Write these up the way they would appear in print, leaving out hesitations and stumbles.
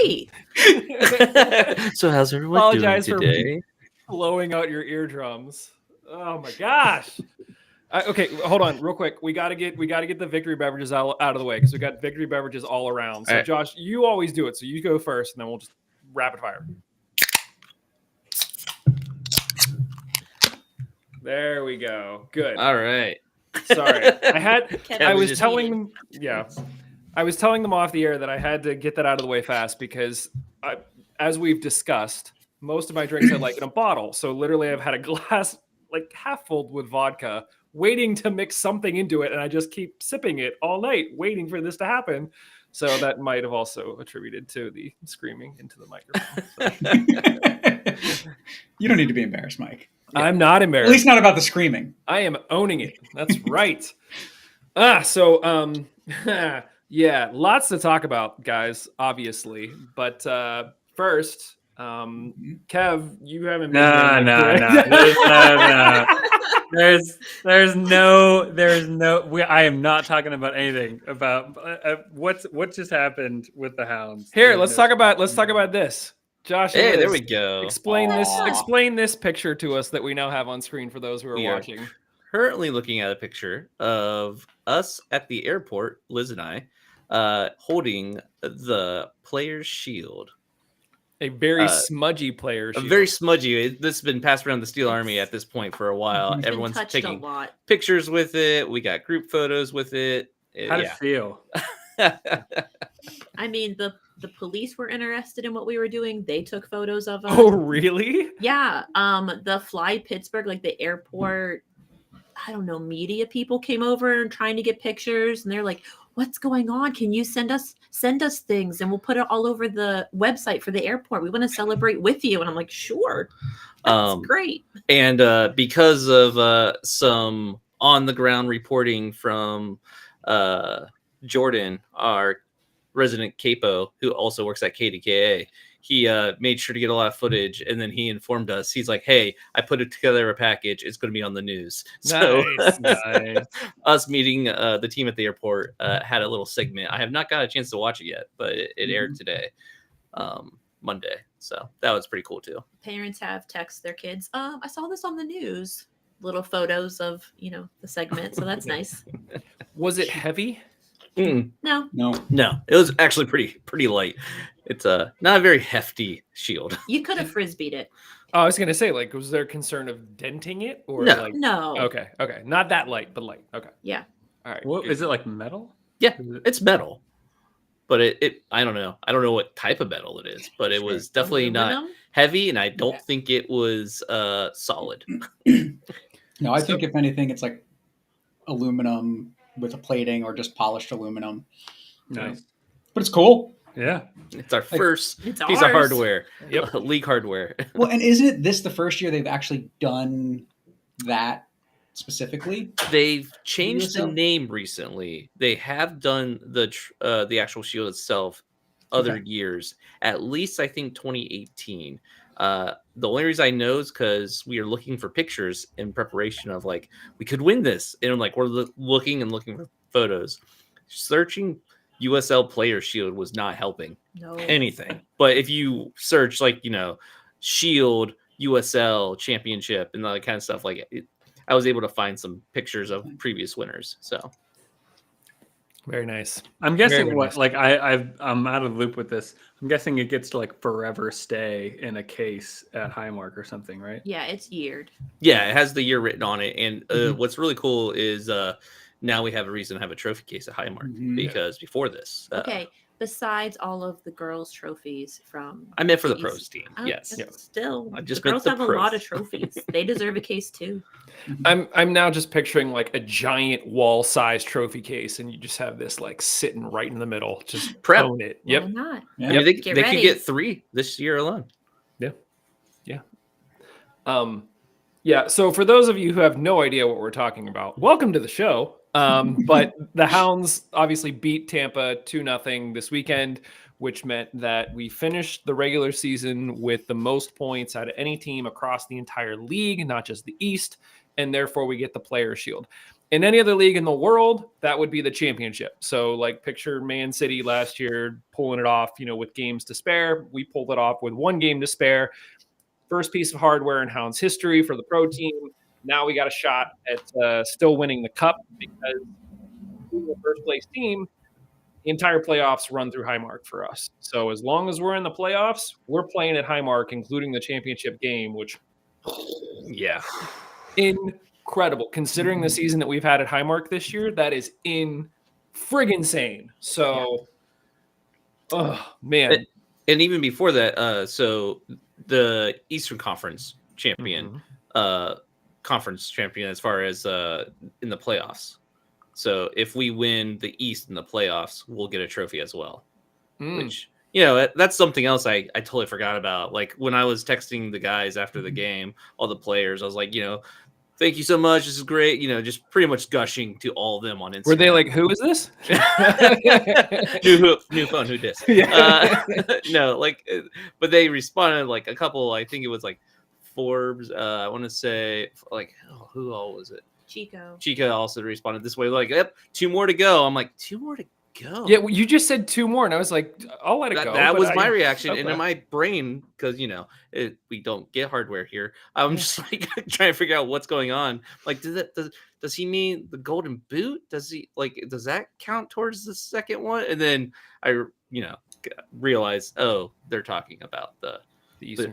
great. So how's everyone doing today? Blowing out your eardrums. Oh my gosh. Okay, hold on, real quick. We gotta get the victory beverages out of the way because we got victory beverages all around. So, all right. Josh, you always do it. So you go first, and then we'll just rapid fire. There we go. Good. All right. Sorry, I was just telling them. Yeah, I was telling them off the air that I had to get that out of the way fast because, as we've discussed, most of my drinks I like in a bottle. So literally, I've had a glass like half filled with vodka, waiting to mix something into it, and I just keep sipping it all night, waiting for this to happen. So that might have also attributed to the screaming into the microphone. So. You don't need to be embarrassed, Mike. Yeah. I'm not embarrassed. At least not about the screaming. I am owning it. That's right. Yeah, lots to talk about, guys, obviously. But first, Kev, you haven't been No. There's no. I am not talking about anything about what just happened with the Hounds. Here, let's talk about this. Josh, Hey, there we go. Explain this picture to us that we now have on screen for those who are watching. Currently looking at a picture of us at the airport, Liz and I, holding the player's shield. A very smudgy player's shield. Very smudgy. This has been passed around the Steel Army at this point for a while. Everyone's taking pictures with it. We got group photos with it. How did it feel? I mean, the police were interested in what we were doing. They took photos of us. Oh, really? Yeah. The Fly Pittsburgh, like the airport, I don't know, media people came over and trying to get pictures, and they're like, "What's going on? Can you send us things, and we'll put it all over the website for the airport. We want to celebrate with you." And I'm like, "Sure, that's great." And because of some on the ground reporting from Jordan, our resident capo, who also works at KDKA, he made sure to get a lot of footage, and then he informed us. He's like, "Hey, I put it together a package. It's going to be on the news." So Nice. us meeting the team at the airport had a little segment. I have not got a chance to watch it yet, but it aired today, Monday. So that was pretty cool too. Parents have texted their kids, "I saw this on the news." Little photos of the segment, so that's nice. Was it heavy? No. It was actually pretty light. It's not a very hefty shield. You could have frisbeed it. Oh, I was gonna say, like, was there concern of denting it or No. like? No. Okay, not that light, but light. Okay, Yeah. all right. What is it, like metal? Yeah, it's metal, but it I don't know what type of metal it is, but it was definitely not Aluminum? heavy, and I don't think it was solid. No, I think if anything, it's like aluminum with a plating or just polished aluminum. Nice. But it's cool. Yeah. It's our first It's piece of ours. hardware. Yep. League hardware. Well, and isn't this the first year they've actually done that specifically? They've changed the USL? name recently. They have done the actual shield itself other years, at least I think 2018. The only reason I know is because we are looking for pictures in preparation of like we could win this, and like we're looking for photos. Searching USL player shield was not helping anything. But if you search like shield USL championship and that kind of stuff, like I was able to find some pictures of previous winners. So Very nice. I'm guessing Very what nice. like I'm out of the loop with this. I'm guessing it gets to like forever stay in a case at Highmark or something, right? Yeah, it's yeared. yeah, it has the year written on it. And what's really cool is now we have a reason to have a trophy case at Highmark because before this, Okay, besides all of the girls' trophies from I meant for the these- pros team. Yes. Still, I just the meant girls the have a pros. lot of trophies. They deserve a case too. I'm now just picturing like a giant wall-sized trophy case, and you just have this like sitting right in the middle. Just Prep. own it. Why Yep. not? Yeah. I mean, they Get could ready. get 3 this year alone. Yeah. So for those of you who have no idea what we're talking about, welcome to the show. But the Hounds obviously beat Tampa 2-0 this weekend, which meant that we finished the regular season with the most points out of any team across the entire league, not just the East, and therefore we get the Player Shield. In any other league in the world, that would be the championship. So, like, picture Man City last year pulling it off, with games to spare. We pulled it off with 1 game to spare. First piece of hardware in Hounds history for the pro team. Now we got a shot at still winning the cup because being the first place team, the entire playoffs run through Highmark for us. So as long as we're in the playoffs, we're playing at Highmark, including the championship game, which Yeah. incredible. Considering the season that we've had at Highmark this year, that is friggin' insane. So, oh man. And even before that, so the Eastern Conference champion, conference champion as far as in the playoffs. So if we win the East in the playoffs, we'll get a trophy as well. Which, that's something else I totally forgot about. Like when I was texting the guys after the game, all the players, I was like, thank you so much. This is great. Just pretty much gushing to all of them on Instagram. Were they like, who is this? new phone, who dis? Yeah. No, but they responded like a couple. I think it was like Forbes. I want to say like, who all was it? Chica also responded this way. Like, yep, 2 more to go. I'm like, 2 more to go. Yeah, you just said 2 more, and I was like, I'll let it go. That was my reaction, and in my brain, because we don't get hardware here. I'm just like trying to figure out what's going on. Like, does he mean the golden boot? Does that count towards the second one? And then I realize, oh, they're talking about the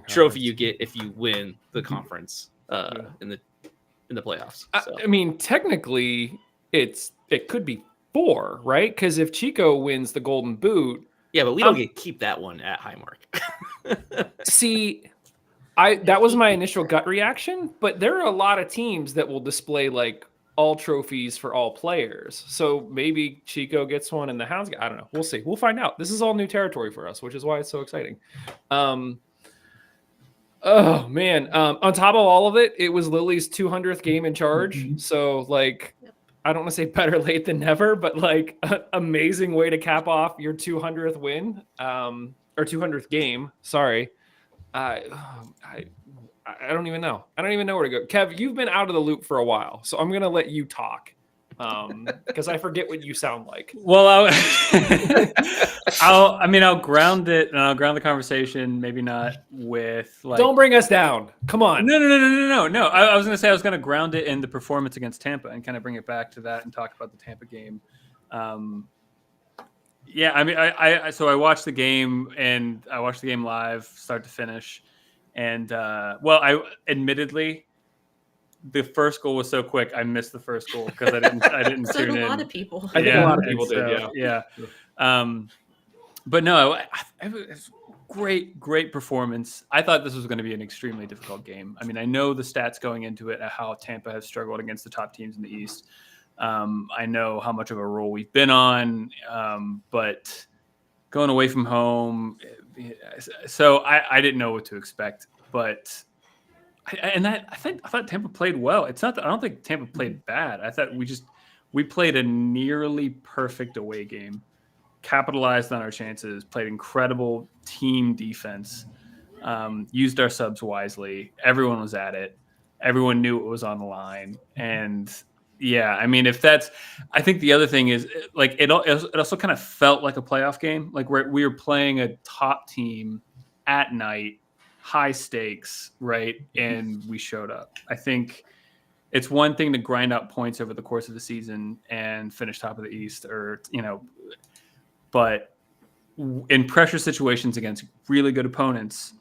trophy you get if you win the conference in the playoffs. So. I mean, technically, it could be 4, right? Because if Chico wins the golden boot, yeah, but we don't get to keep that one at Highmark. See, that was my initial gut reaction, but there are a lot of teams that will display like all trophies for all players. So maybe Chico gets one and the Hounds. I don't know. We'll see. We'll find out. This is all new territory for us, which is why it's so exciting. Oh man! On top of all of it, it was Lily's 200th game in charge. So I don't want to say better late than never, but amazing way to cap off your 200th win, or 200th game. Sorry, I don't even know. I don't even know where to go. Kev, you've been out of the loop for a while, so I'm gonna let you talk because I forget what you sound like. Well, I'll ground it, and I'll ground the conversation. Maybe not with Don't bring us down. Come on. No. I was going to say I was going to ground it in the performance against Tampa and kind of bring it back to that and talk about the Tampa game. Yeah, I mean, so I watched the game, and I watched the game live, start to finish, and I admittedly. The first goal was so quick. I missed the first goal because I didn't So tune did in. a lot of people. I think a lot of people did. Yeah. But no, it was great performance. I thought this was going to be an extremely difficult game. I mean, I know the stats going into it, how Tampa has struggled against the top teams in the East. I know how much of a roll we've been on, but going away from home, so I didn't know what to expect, but. I thought Tampa played well. It's not that I don't think Tampa played bad. I thought we played a nearly perfect away game, capitalized on our chances, played incredible team defense, used our subs wisely. Everyone was at it. Everyone knew it was on the line. And yeah, I mean, I think the other thing is it also kind of felt like a playoff game. Like we were playing a top team at night. High stakes, right? And we showed up. I think it's one thing to grind out points over the course of the season and finish top of the East, but in pressure situations against really good opponents,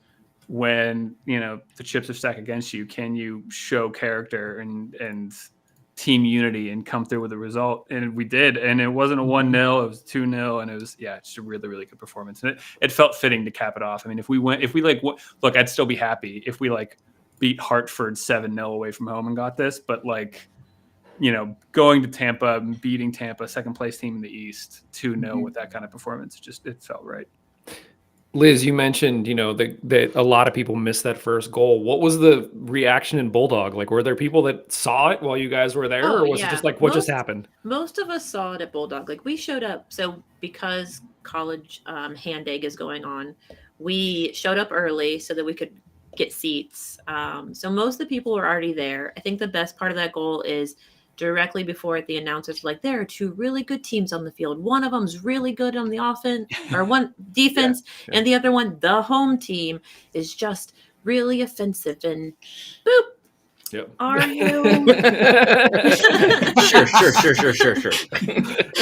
when the chips are stacked against you, can you show character and team unity and come through with a result? And we did, and it wasn't a 1-0, it was 2-0, and it was just a really, really good performance. And it felt fitting to cap it off. I mean, look, I'd still be happy if we beat Hartford 7-0 away from home and got this, but going to Tampa, beating Tampa, second place team in the East 2-0 with that kind of performance, it felt right. Liz, you mentioned, that a lot of people missed that first goal. What was the reaction in Bulldog? Were there people that saw it while you guys were there, or was it just what just happened? Most of us saw it at Bulldog. We showed up. So because college hand egg is going on, we showed up early so that we could get seats. So most of the people were already there. I think the best part of that goal is directly before it, the announcers were like, there are two really good teams on the field. One of them's really good on the offense or one defense, Yeah. and the other one, the home team, is just really offensive. And boop, Yep. are you? Sure.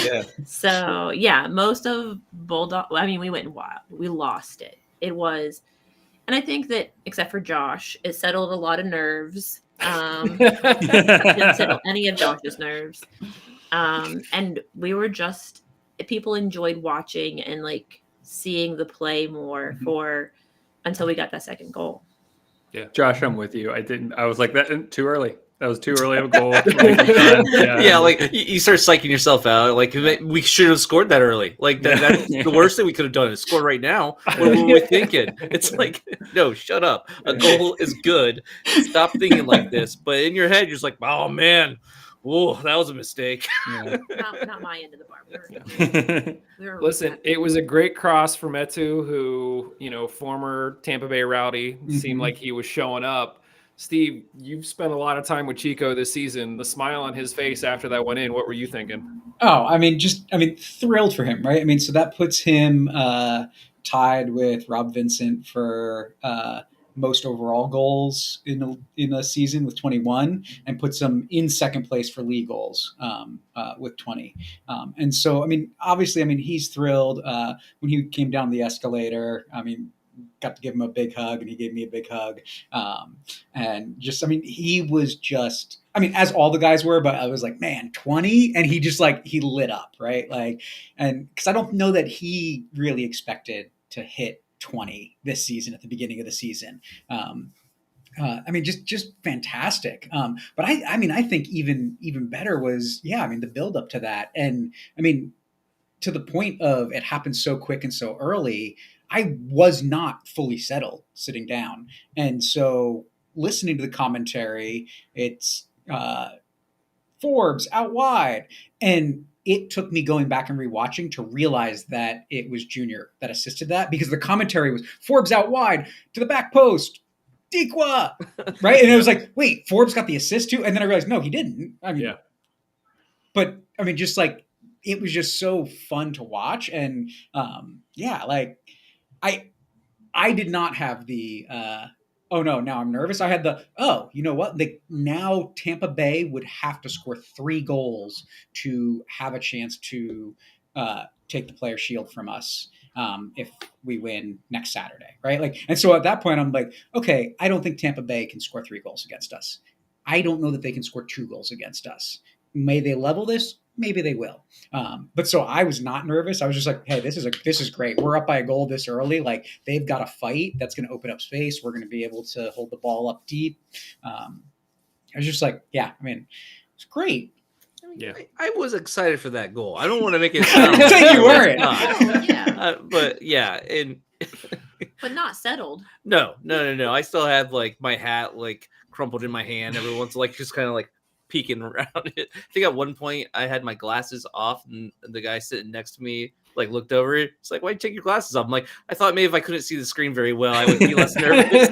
Yeah. So yeah, most of Bulldog. I mean, we went wild. We lost it. It was, and I think that except for Josh, it settled a lot of nerves. Didn't settle any of Josh's nerves. And we were just people enjoyed watching and like seeing the play more for until we got that second goal. Yeah. Josh, I'm with you. I was like, that too early. That was too early of a goal. Like, I'm done. Yeah, like you start psyching yourself out. Like we should have scored that early. Like that's the worst thing we could have done is score right now. What were we thinking? It's like, no, shut up. A goal is good. Stop thinking like this. But in your head, you're just like, oh man, whoa, that was a mistake. Yeah. Not my end of the bar. We were Listen, happy. it was a great cross for Metu, who, former Tampa Bay Rowdy, seemed like he was showing up. Steve, you've spent a lot of time with Chico this season. The smile on his face after that went in, what were you thinking? Oh, thrilled for him, right? I mean, so that puts him tied with Rob Vincent for most overall goals in a season with 21, and puts him in second place for league goals with 20. And so, obviously, he's thrilled. When he came down the escalator, got to give him a big hug, and he gave me a big hug. And just, he was just, as all the guys were, but I was like, man, 20? And he just he lit up, right? And because I don't know that he really expected to hit 20 this season at the beginning of the season. Just fantastic. But I think even better was, the build up to that. And to the point of it happened so quick and so early, I was not fully settled sitting down. And so listening to the commentary, it's Forbes out wide. And it took me going back and rewatching to realize that it was Junior that assisted that, because the commentary was Forbes out wide to the back post, Dequa, right? And it was like, wait, Forbes got the assist too? And then I realized, no, he didn't. But it was just so fun to watch. And I did not have the oh no, now I'm nervous. I had the, you know what? Now Tampa Bay would have to score 3 goals to have a chance to take the Player Shield from us if we win next Saturday, right? And so at that point, I'm like, okay, I don't think Tampa Bay can score 3 goals against us. I don't know that they can score 2 goals against us. May they level this? Maybe they will. But so I was not nervous. I was just like, hey, this is great. We're up by a goal this early. They've got a fight that's going to open up space. We're going to be able to hold the ball up deep. I was just like, it's great. Yeah, I was excited for that goal. I don't want to make it sound like you weren't. But yeah, and but not settled. No. I still have my hat crumpled in my hand every once, just kind of peeking around it. I think at one point I had my glasses off, and the guy sitting next to me looked over it. It's like, why'd you take your glasses off? I'm like, I thought maybe if I couldn't see the screen very well, I would be less nervous.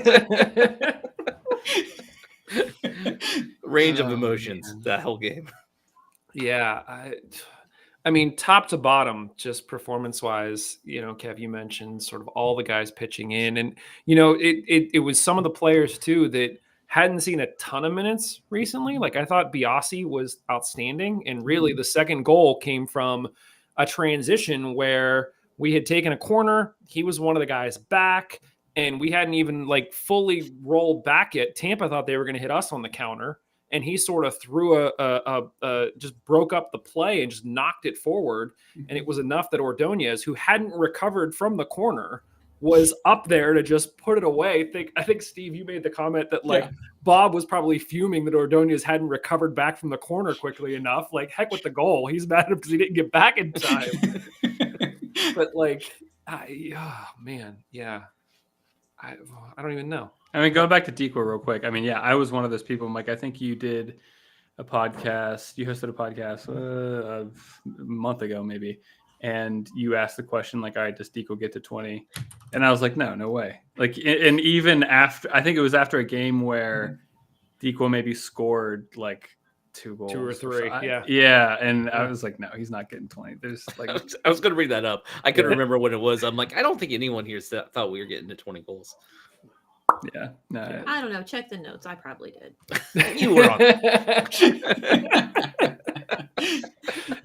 Range of emotions, that whole game. Yeah, top to bottom, just performance-wise, Kev, you mentioned sort of all the guys pitching in, and it was some of the players too that hadn't seen a ton of minutes recently. I thought Biasi was outstanding, and really the second goal came from a transition where we had taken a corner. He was one of the guys back, and we hadn't even fully rolled back yet. Tampa thought they were going to hit us on the counter, and he sort of threw just broke up the play and just knocked it forward. And it was enough that Ordonez, who hadn't recovered from the corner, was up there to just put it away. I think Steve, you made the comment that Bob was probably fuming that Ordonez hadn't recovered back from the corner quickly enough. Heck with the goal. He's mad at him because he didn't get back in time. But man, yeah. I don't even know. Going back to Dequa real quick. I was one of those people. I think you did a podcast. You hosted a podcast a month ago, maybe. And you asked the question, all right, does Dequa get to 20? And I was like, no way. And even after, I think it was after a game where Dequa maybe scored 2 goals. 2 or 3, yeah. Yeah, and I was like, no, he's not getting 20. There's like, I was going to bring that up. I couldn't Yeah. remember what it was. I'm like, I don't think anyone here thought we were getting to 20 goals. yeah, no. I don't know. Check the notes. I probably did. You were on.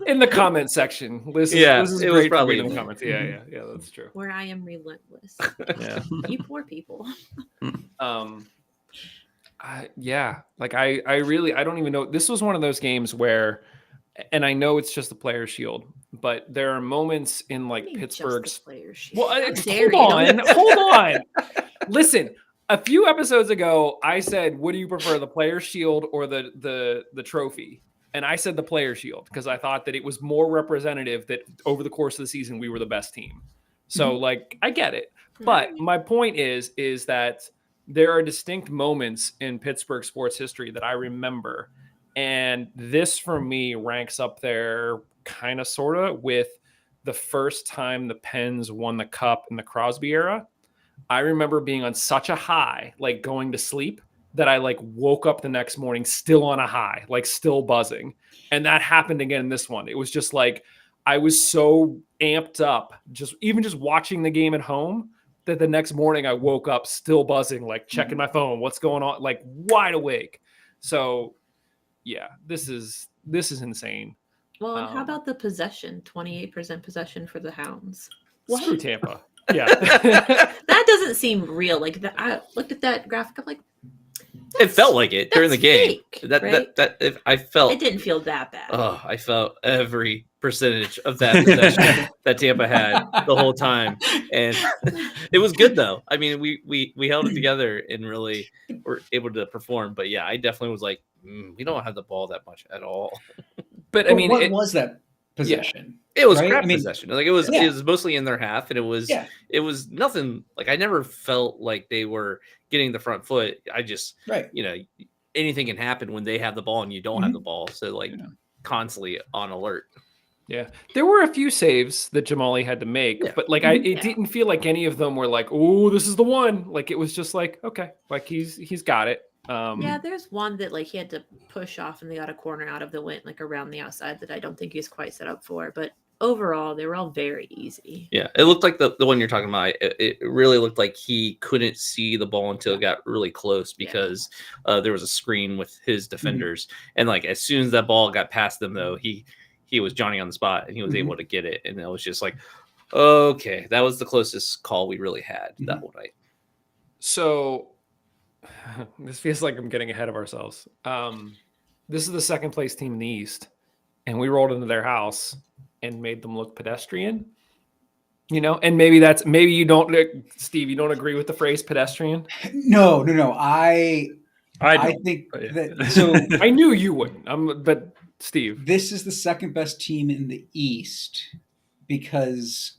In the comment section. This is Yeah, this is it was great for probably reading in the there. comments. Yeah, that's true. Where I am relentless. Yeah. You poor people. Yeah, like I don't even know. This was one of those games where, and I know it's just the player shield, but there are moments in like I mean, Pittsburgh's. just the players. Well, How dare hold you. on, hold on. Listen, a few episodes ago, I said, "Would you prefer the player shield or the trophy?" And I said the player shield because I thought that it was more representative that over the course of the season we were the best team. So like I get it, but my point is that there are distinct moments in Pittsburgh sports history that I remember, and this for me ranks up there, kind of sorta with the first time the Pens won the cup in the Crosby era. I remember being on such a high, like going to sleep, that I like woke up the next morning still on a high, like still buzzing. And that happened again in this one. It was just like I was so amped up, just watching the game at home, that the next morning I woke up still buzzing, like checking my phone, what's going on, like wide awake. So yeah, this is insane. Well, and how about the possession? 28% possession for the Hounds. Screw Tampa. Yeah. That doesn't seem real. Like I looked at that graphic. I'm like, It felt like it during the game. Fake, right? I felt It didn't feel that bad. Oh, I felt every percentage of that possession that Tampa had the whole time, and it was good though. I mean, we held it together and really were able to perform. But yeah, I definitely was like, we don't have the ball that much at all. But I mean, what was that possession? It was Right? crap I mean, possession. Like it was mostly in their half, and it was nothing. Like I never felt like they were getting the front foot. I just Right. Anything can happen when they have the ball and you don't have the ball. So like constantly on alert. Yeah, there were a few saves that Jamali had to make, but like it didn't feel like any of them were like, "Oh, this is the one." Like it was just like, okay, like he's got it. Yeah, there's one that like he had to push off and they got a corner out of the wind, like around the outside, that I don't think he's quite set up for. But overall, they were all very easy. Yeah, it looked like the one you're talking about. It really looked like he couldn't see the ball until it got really close because there was a screen with his defenders, and like as soon as that ball got past them, though, he was Johnny on the spot and he was able to get it, and it was just like, okay, that was the closest call we really had that whole night. So this feels like I'm getting ahead of ourselves. This is the second place team in the East, and we rolled into their house and made them look pedestrian. And maybe you don't, Steve, you don't agree with the phrase pedestrian? No. I think that so I knew you wouldn't. But Steve, this is the second best team in the East because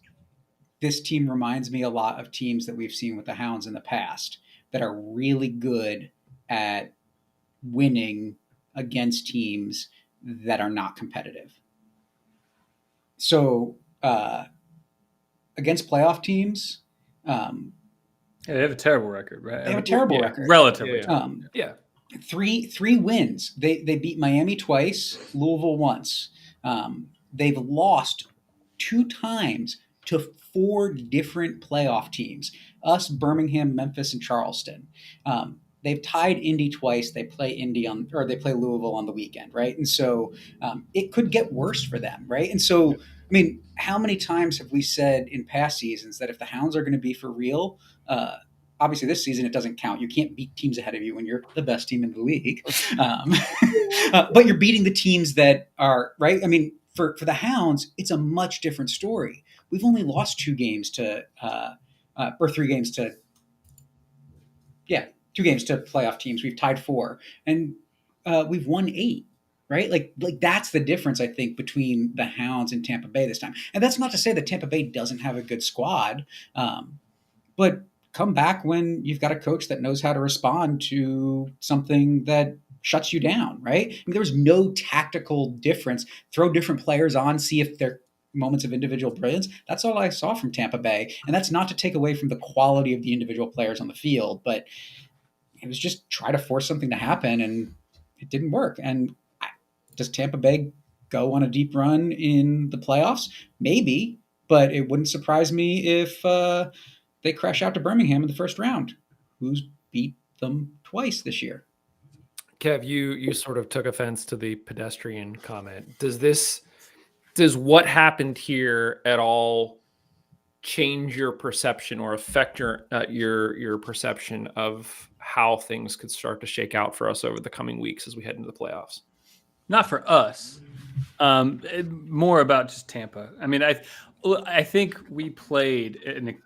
this team reminds me a lot of teams that we've seen with the Hounds in the past that are really good at winning against teams that are not competitive. So against playoff teams, they have a terrible record, right? They have a terrible record. Relatively. Yeah. Three wins. They beat Miami twice, Louisville once. They've lost 2 times to 4 different playoff teams: us, Birmingham, Memphis, and Charleston. They've tied Indy twice. They play they play Louisville on the weekend, right? And so it could get worse for them, right? And so, I mean, how many times have we said in past seasons that if the Hounds are going to be for real, obviously this season it doesn't count. You can't beat teams ahead of you when you're the best team in the league, but you're beating the teams that are right. I mean, for the Hounds, it's a much different story. We've only lost 2 games to, or 3 games to, 2 games to playoff teams. We've tied 4, and we've won 8. Right? Like that's the difference, I think, between the Hounds and Tampa Bay this time. And that's not to say that Tampa Bay doesn't have a good squad, but come back when you've got a coach that knows how to respond to something that shuts you down, right? I mean, there was no tactical difference. Throw different players on, see if they're moments of individual brilliance. That's all I saw from Tampa Bay. And that's not to take away from the quality of the individual players on the field, but it was just try to force something to happen, and it didn't work. And Does Tampa Bay go on a deep run in the playoffs? Maybe, but it wouldn't surprise me if they crash out to Birmingham in the first round. Who's beat them twice this year? Kev, you sort of took offense to the pedestrian comment. Does what happened here at all change your perception or affect your perception of how things could start to shake out for us over the coming weeks as we head into the playoffs? Not for us. More about just Tampa. I mean, I think we played in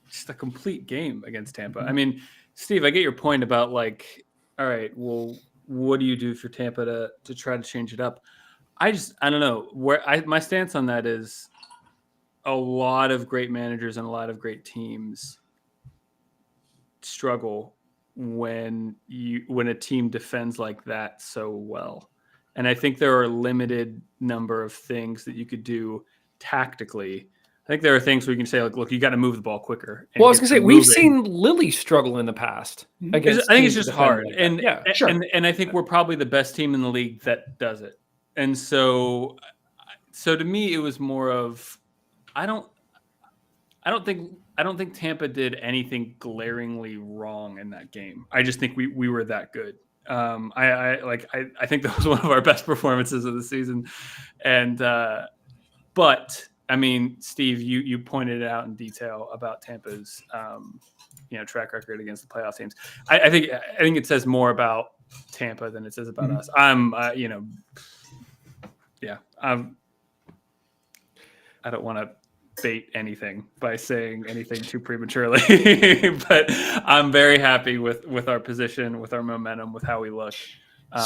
just a complete game against Tampa. I mean, Steve, I get your point about like, all right, well, what do you do for Tampa to try to change it up? I don't know my stance on that is a lot of great managers and a lot of great teams struggle when a team defends like that so well. And I think there are a limited number of things that you could do tactically. I think there are things where you can say, like, look, you got to move the ball quicker. Well, I was going to say, we've seen Lily struggle in the past. I think it's just hard. Like and yeah, sure. And I think we're probably the best team in the league that does it. And so to me, it was more of, I don't think Tampa did anything glaringly wrong in that game. I just think we were that good. I think that was one of our best performances of the season. And but I mean, Steve, you pointed it out in detail about Tampa's track record against the playoff teams. I think it says more about Tampa than it says about us. I don't want to bait anything by saying anything too prematurely, but I'm very happy with our position, with our momentum, with how we look.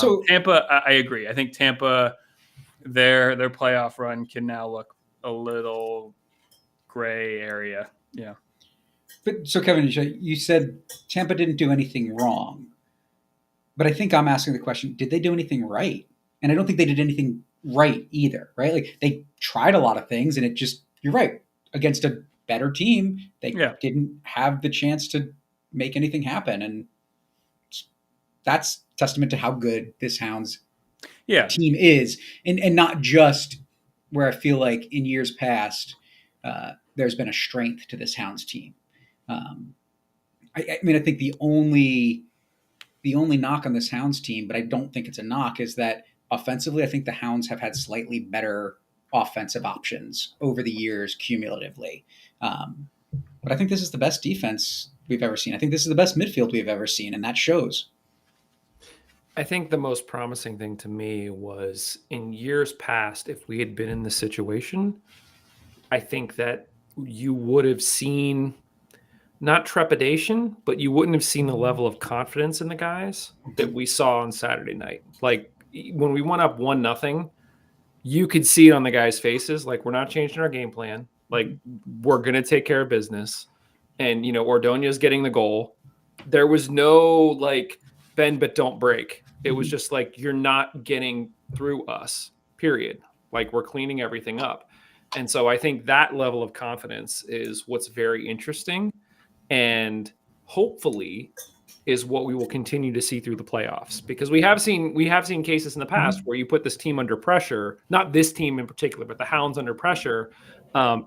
So Tampa, I agree. I think Tampa, their playoff run can now look a little gray area. Yeah. But so Kevin, you said Tampa didn't do anything wrong, but I think I'm asking the question: did they do anything right? And I don't think they did anything right either. Right? Like they tried a lot of things, and it just. You're right. Against a better team, they didn't have the chance to make anything happen. And that's testament to how good this Hounds team is. And not just where I feel like in years past, there's been a strength to this Hounds team. I think the only knock on this Hounds team, but I don't think it's a knock, is that offensively, I think the Hounds have had slightly better offensive options over the years cumulatively. But I think this is the best defense we've ever seen. I think this is the best midfield we've ever seen, and that shows. I think the most promising thing to me was in years past, if we had been in this situation, I think that you would have seen not trepidation, but you wouldn't have seen the level of confidence in the guys that we saw on Saturday night. Like when we went up 1-0, you could see it on the guys' faces. Like, we're not changing our game plan. Like, we're going to take care of business. And, Ordonez getting the goal. There was no, like, bend but don't break. It was just like, you're not getting through us, period. Like, we're cleaning everything up. And so I think that level of confidence is what's very interesting. And hopefully is what we will continue to see through the playoffs, because we have seen cases in the past where you put this team under pressure, not this team in particular, but the Hounds under pressure,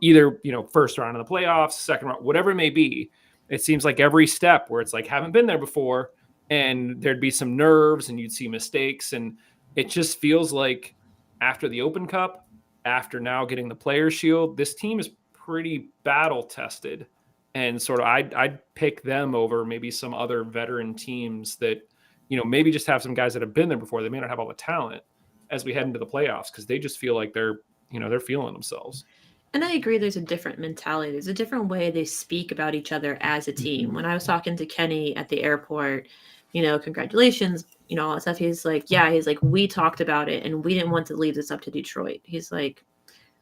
either, first round of the playoffs, second round, whatever it may be. It seems like every step where it's like, haven't been there before, and there'd be some nerves and you'd see mistakes. And it just feels like after the Open Cup, after now getting the Players Shield, this team is pretty battle tested. And sort of, I'd pick them over maybe some other veteran teams that, maybe just have some guys that have been there before. They may not have all the talent as we head into the playoffs, because they just feel like they're feeling themselves. And I agree, there's a different mentality. There's a different way they speak about each other as a team. When I was talking to Kenny at the airport, congratulations, all that stuff. He's like, we talked about it and we didn't want to leave this up to Detroit. He's like,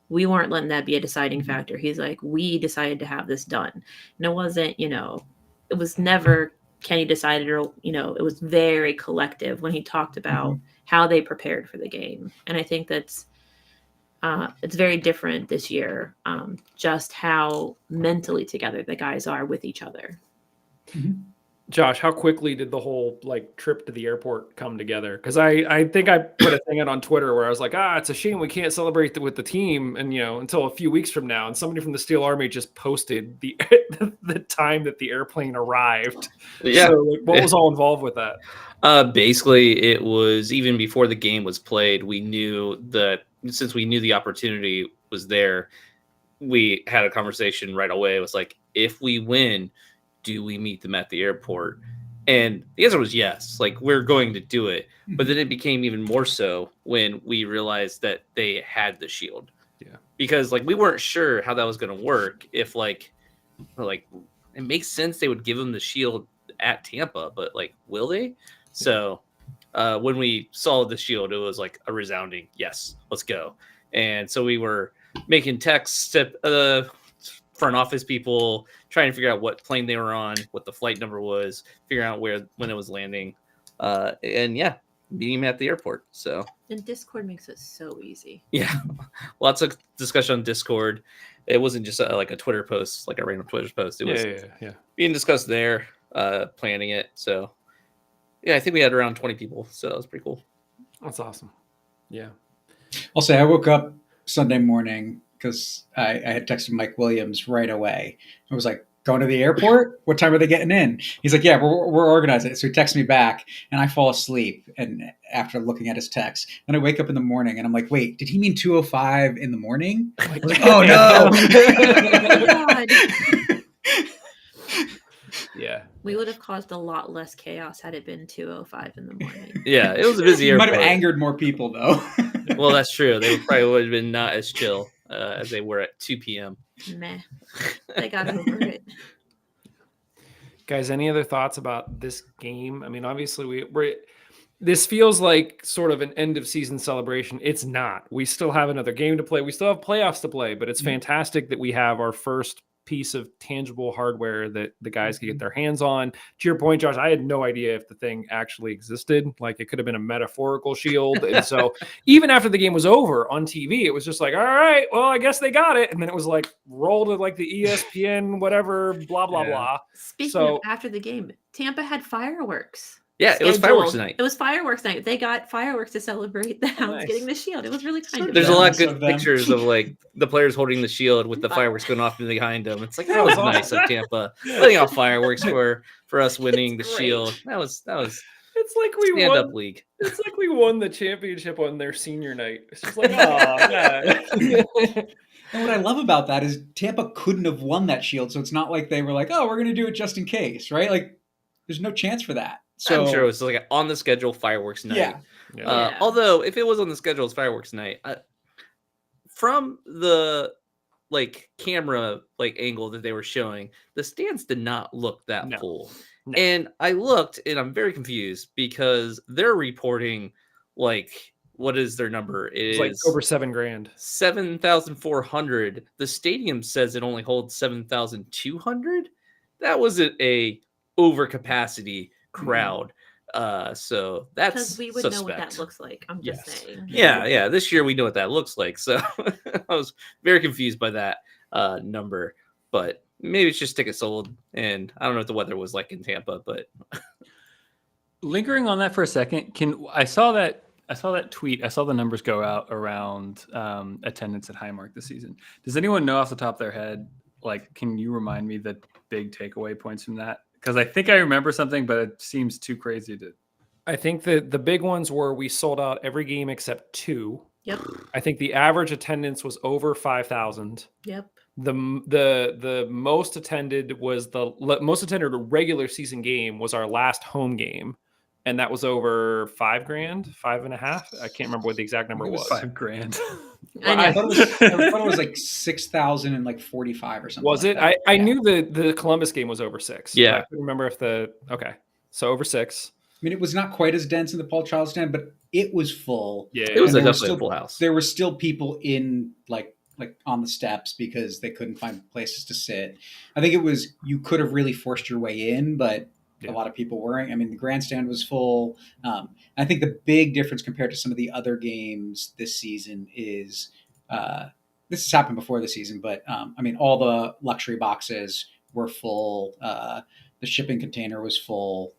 we weren't letting that be a deciding factor. He's like, we decided to have this done. And it wasn't, it was never Kenny decided, or, it was very collective when he talked about how they prepared for the game. And I think that's, it's very different this year, just how mentally together the guys are with each other. Josh, how quickly did the whole like trip to the airport come together? Because I think I put a thing out on Twitter where I was like, it's a shame we can't celebrate with the team, and until a few weeks from now. And somebody from the Steel Army just posted the the time that the airplane arrived. Yeah. So like, what was all involved with that? Basically, it was even before the game was played. We knew that since we knew the opportunity was there, we had a conversation right away. It was like, if we win, do we meet them at the airport? And the answer was yes. Like, we're going to do it. But then it became even more so when we realized that they had the shield. Yeah. Because like we weren't sure how that was going to work. If like it makes sense they would give them the shield at Tampa, but like, will they? So when we saw the shield, it was like a resounding yes, let's go. And so we were making texts to front office people, trying to figure out what plane they were on, what the flight number was, figuring out when it was landing, and yeah, meeting him at the airport. So And Discord makes it so easy. yeah, lots of discussion on Discord. It wasn't just like a Twitter post, like a random Twitter post. It was Yeah. being discussed there, planning it. So yeah, I think we had around 20 people, so that was pretty cool. That's awesome. Yeah. I'll say I woke up Sunday morning because I had texted Mike Williams right away. I was like, going to the airport? What time are they getting in? He's like, yeah, we're organizing it. So he texts me back and I fall asleep. And after looking at his text, then I wake up in the morning and I'm like, wait, did he mean 2:05 in the morning? I was like, oh no. Oh my God. Yeah. We would have caused a lot less chaos had it been 2:05 in the morning. Yeah, it was a busy You airport. might have angered more people though. Well, that's true. They probably would have been not as chill as they were at 2 p.m. Meh. They got over it. Guys, any other thoughts about this game? I mean, obviously this feels like sort of an end of season celebration. It's not. We still have another game to play. We still have playoffs to play, but it's fantastic that we have our first piece of tangible hardware that the guys can get their hands on. To your point, Josh, I had no idea if the thing actually existed. Like, it could have been a metaphorical shield. And so even after the game was over on TV, it was just like, all right, well, I guess they got it. And then it was like rolled to like the ESPN, whatever, blah, blah, blah. Speaking of after the game, Tampa had fireworks. Yeah, it was fireworks night. It was fireworks night. They got fireworks to celebrate the Hounds getting the shield. It was really kind of There's a lot of good of them. pictures of like the players holding the shield with the fireworks going off behind them. It's like, that was nice of Tampa letting off fireworks for us winning the shield. That was It's like we stand won. up league. It's like we won the championship on their senior night. It's just like, oh man. And what I love about that is Tampa couldn't have won that shield. So it's not like they were like, oh, we're going to do it just in case, right? Like, there's no chance for that. So I'm sure it was like on the schedule fireworks night. Yeah. Although if it was on the schedule as fireworks night, from the like camera like angle that they were showing, the stands did not look that full. No. And I looked and I'm very confused because they're reporting like, what is their number? It's like over $7,000. 7,400. The stadium says it only holds 7,200. That wasn't a overcapacity crowd. So that's because we would know what that looks like. I'm just saying. Yeah. This year we know what that looks like. So I was very confused by that number, but maybe it's just tickets sold, and I don't know what the weather was like in Tampa. But lingering on that for a second, I saw that tweet. I saw the numbers go out around attendance at Highmark this season. Does anyone know off the top of their head? Like, can you remind me the big takeaway points from that? Because I think I remember something, but it seems too crazy to. I think the big ones were we sold out every game except 2. Yep. I think the average attendance was over 5,000. Yep. The most attended was the most attended regular season game was our last home game, and that was over $5,000, 5.5. I can't remember what the exact number was. $5,000. I thought it was like 6,000 and like 45 or something. Was it? Like I knew the Columbus game was over 6. Yeah. I couldn't remember if so over 6. I mean, it was not quite as dense in the Paul Charles stand, but it was full. Yeah, it was definitely a full house. There were still people in like on the steps because they couldn't find places to sit. I think it was, you could have really forced your way in, but a lot of people weren't. I mean, the grandstand was full. I think the big difference compared to some of the other games this season is this has happened before the season, but I mean, all the luxury boxes were full. The shipping container was full.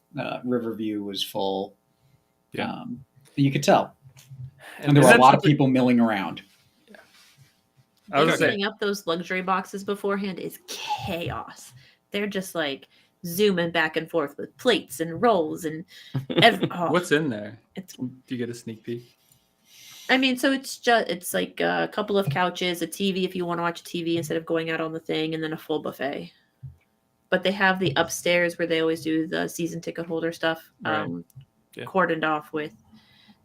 Riverview was full. Yeah. You could tell, and there And were a that's lot of something- people milling around. I was And gonna say, setting up those luxury boxes beforehand is chaos. They're just like zooming back and forth with plates and rolls and what's in there? it's Do you get a sneak peek? I mean, so it's like a couple of couches, a TV if you want to watch TV instead of going out on the thing, and then a full buffet. But they have the upstairs where they always do the season ticket holder stuff, Right. Yeah. cordoned off with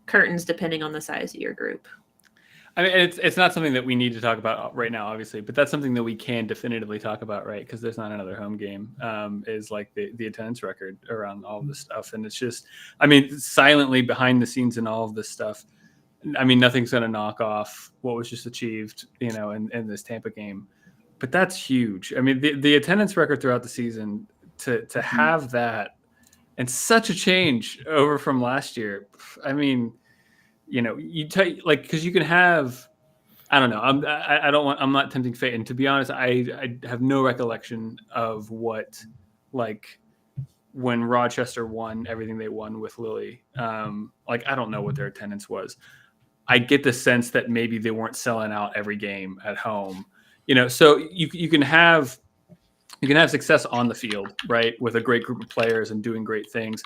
curtains depending on the size of your group. I mean, it's not something that we need to talk about right now, obviously, but that's something that we can definitively talk about, right? Because there's not another home game. Is like the attendance record around all of this stuff, and it's just, I mean, silently behind the scenes and all of this stuff. I mean, nothing's going to knock off what was just achieved, in this Tampa game. But that's huge. I mean, the attendance record throughout the season to have that and such a change over from last year. I mean, because you can have, I don't know. I'm not tempting fate. And to be honest, I have no recollection of what, like, when Rochester won everything they won with Lily. I don't know what their attendance was. I get the sense that maybe they weren't selling out every game at home. So you can have success on the field, right, with a great group of players and doing great things,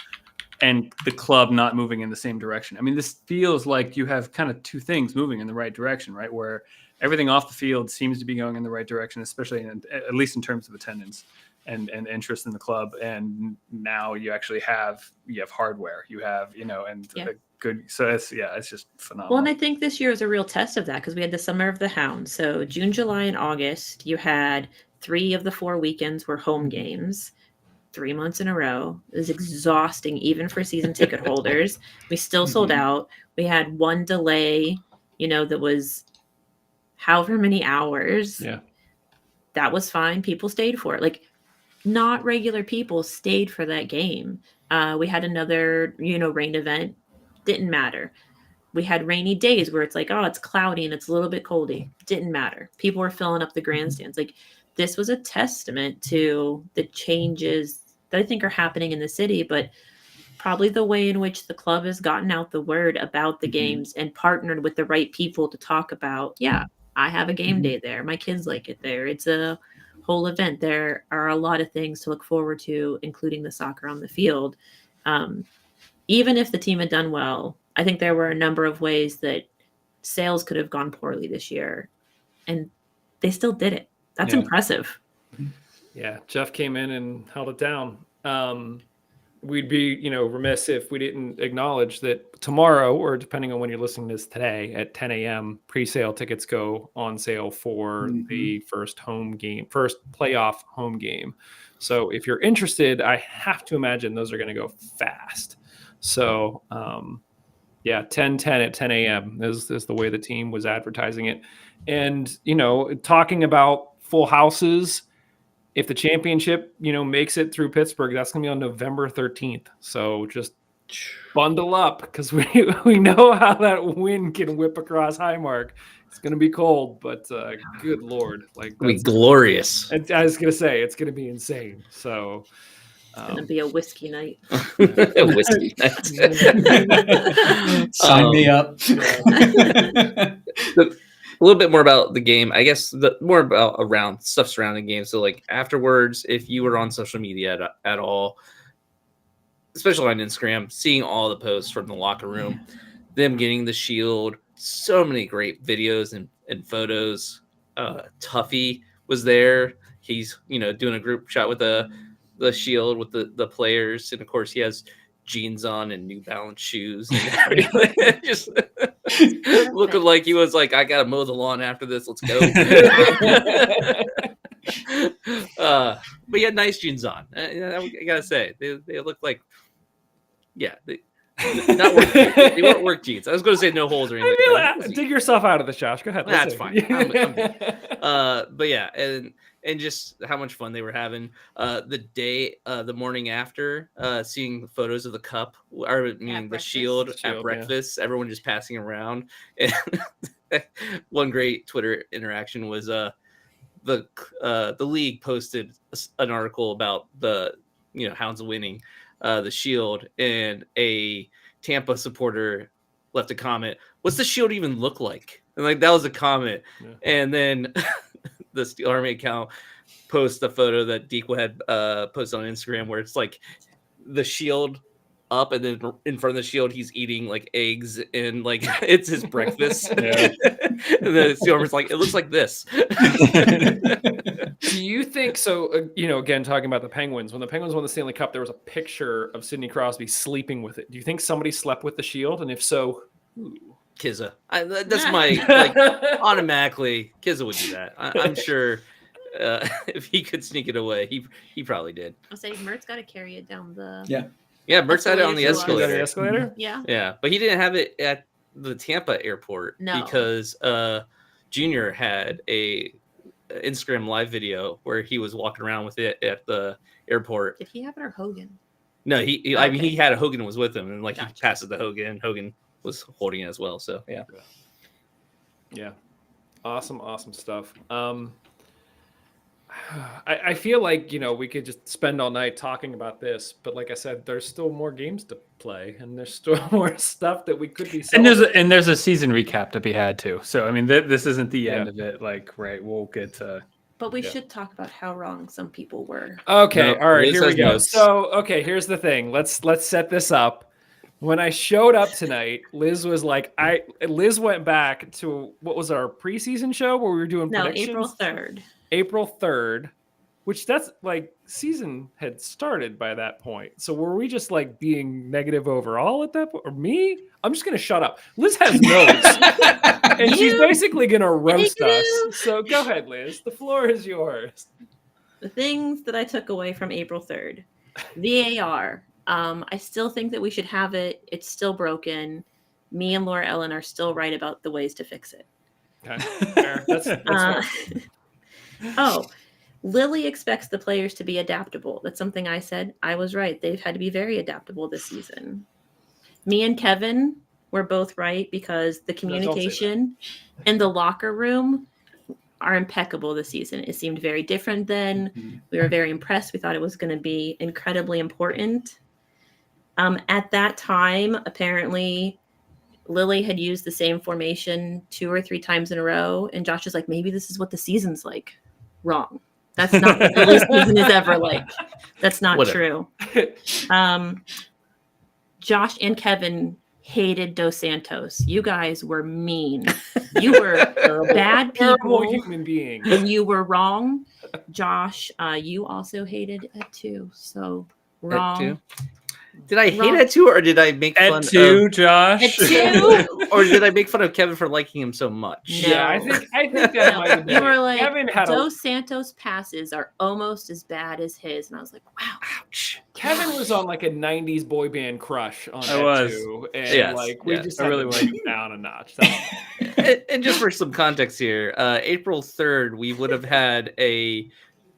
and the club not moving in the same direction. I mean, this feels like you have kind of two things moving in the right direction, right, where everything off the field seems to be going in the right direction, especially at least in terms of attendance and interest in the club. And now you actually have hardware, and Yeah. a good. So it's just phenomenal. Well, and I think this year was a real test of that because we had the Summer of the Hounds. So June, July, and August, you had 3 of the 4 weekends were home games, 3 months in a row. It was exhausting, even for season ticket holders. We still sold out. We had one delay, that was however many hours. Yeah. That was fine. People stayed for it. Like, not regular people stayed for that game. We had another, rain event. Didn't matter. We had rainy days where it's like, oh, it's cloudy and it's a little bit coldy. Didn't matter. People were filling up the grandstands. Like, this was a testament to the changes that I think are happening in the city, but probably the way in which the club has gotten out the word about the games and partnered with the right people to talk about, I have a game day there. My kids like it there. It's a whole event. There are a lot of things to look forward to, including the soccer on the field. Even if the team had done well, I think there were a number of ways that sales could have gone poorly this year, and they still did it. That's impressive. Yeah, Jeff came in and held it down. We'd be, remiss if we didn't acknowledge that tomorrow, or depending on when you're listening to this today, at 10 a.m., pre-sale tickets go on sale for the first playoff home game. So if you're interested, I have to imagine those are going to go fast. So, 10:10 at 10 a.m. is the way the team was advertising it. And, talking about full houses, if the championship, makes it through Pittsburgh, that's going to be on November 13th. So just bundle up, because we know how that wind can whip across Highmark. It's going to be cold, but good Lord. Like, It'll be glorious. I was going to say, it's going to be insane. So It's going to be a whiskey night. Whiskey night. Sign me up. A little bit more about the game, I guess. More about around stuff surrounding games. So, like, afterwards, if you were on social media at all, especially on Instagram, seeing all the posts from the locker room, them getting the shield, so many great videos and photos. Tuffy was there. He's doing a group shot with the shield with the players, and of course he has jeans on and New Balance shoes and everything. Just looking like he was like, I gotta mow the lawn after this, let's go. But he had nice jeans on. I gotta say, they look like, not work jeans. They weren't work jeans. I was going to say no holes or anything. Dig yourself out of the Josh. Go ahead. That's fine. I'm good. But yeah, and just how much fun they were having. The morning after, seeing photos of the cup, the shield at breakfast, everyone just passing around. And one great Twitter interaction was the league posted an article about the Hounds winning the Shield, and a Tampa supporter left a comment, "What's the Shield even look like?" And like that was a comment, and then the Steel Army account posts a photo that Dequel had posted on Instagram where it's like the Shield up, and then in front of the Shield he's eating like eggs and like it's his breakfast. And the Steel Armor's like, it looks like this. Do you think so? Again, talking about the Penguins, when the Penguins won the Stanley Cup, there was a picture of Sidney Crosby sleeping with it. Do you think somebody slept with the Shield? And if so, who? Kizza. That's my automatically Kizza would do that. I'm sure if he could sneak it away, he probably did. I'll say Mert's got to carry it down the. Yeah, Mertz had it on the escalator. Yeah. Yeah, but he didn't have it at the Tampa airport because Junior had a Instagram live video where he was walking around with it at the airport. Did he have it or Hogan? No, I mean he had a Hogan was with him, and like he passed it to Hogan. Hogan was holding it as well. So yeah, awesome stuff. I feel like we could just spend all night talking about this, but like I said, there's still more games to play, and there's still more stuff that we could be. And there's a season recap to be had too. So I mean, this isn't the end of it. Like, right, we'll get to. But we should talk about how wrong some people were. Okay, all right, here we go. So here's the thing. Let's set this up. When I showed up tonight, Liz was like, Liz went back to what was our preseason show where we were doing predictions? April 3rd, which that's like season had started by that point. So were we just like being negative overall at that point? Or me? I'm just going to shut up. Liz has notes and she's basically going to roast us. So go ahead, Liz. The floor is yours. The things that I took away from April 3rd. VAR. I still think that we should have it. It's still broken. Me and Laura Ellen are still right about the ways to fix it. Okay. Fair. That's fair. Lily expects the players to be adaptable. That's something I said. I was right. They've had to be very adaptable this season. Me and Kevin were both right because the communication in the locker room are impeccable this season. It seemed very different then. Mm-hmm. We were very impressed. We thought it was going to be incredibly important. At that time, apparently, Lily had used the same formation 2 or 3 times in a row. And Josh is like, maybe this is what the season's like. Wrong. That's not what the Lily's season is ever like. That's not true. Josh and Kevin hated Dos Santos. You guys were mean. You were bad people. Human beings. And you were wrong. Josh, you also hated it too. So wrong. Did I hate it too, or did I make fun of Josh? Or did I make fun of Kevin for liking him so much? No. Yeah, I think that might have been. You were like, Kevin Dos Santos passes are almost as bad as his, and I was like, wow, ouch. Kevin was on like a '90s boy band crush on that too, and we just had to bring it down a notch. And just for some context here, April 3rd, we would have had a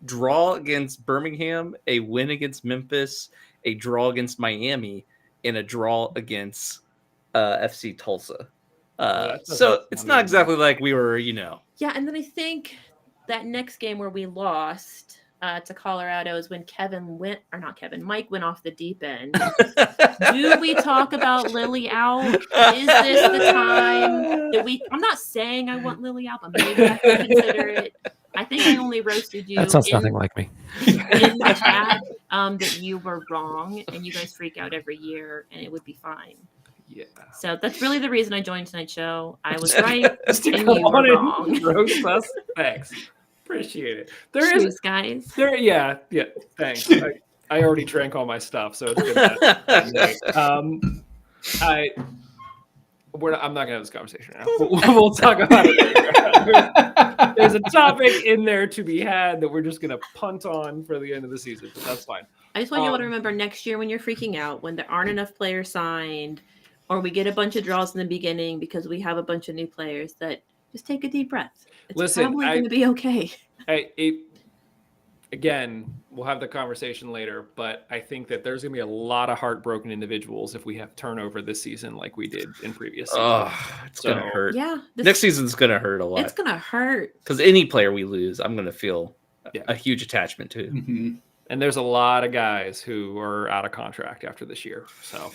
draw against Birmingham, a win against Memphis, a draw against Miami, and a draw against FC Tulsa. So it's not exactly like we were, Yeah, and then I think that next game where we lost to Colorado is when Mike went off the deep end. Do we talk about Lily out? Is this the time that I'm not saying I want Lily out, but maybe I can consider it. I think I only roasted you. That sounds nothing like me. In the chat, that you were wrong, and you guys freak out every year, and it would be fine. Yeah. So that's really the reason I joined tonight's show. I was right, and you were wrong. Roast us. Thanks. Appreciate it. Cheers, guys. Yeah. Thanks. I already drank all my stuff, so it's good. I'm not going to have this conversation now. We'll talk about it later. There's a topic in there to be had that we're just going to punt on for the end of the season, but that's fine. I just want you all to remember next year when you're freaking out, when there aren't enough players signed, or we get a bunch of draws in the beginning because we have a bunch of new players, that just take a deep breath. It's probably going to be okay. Again, we'll have the conversation later, but I think that there's going to be a lot of heartbroken individuals if we have turnover this season like we did in previous seasons. Oh, it's going to hurt. Yeah. Next season's going to hurt a lot. It's going to hurt. Because any player we lose, I'm going to feel a huge attachment to. Mm-hmm. And there's a lot of guys who are out of contract after this year. So,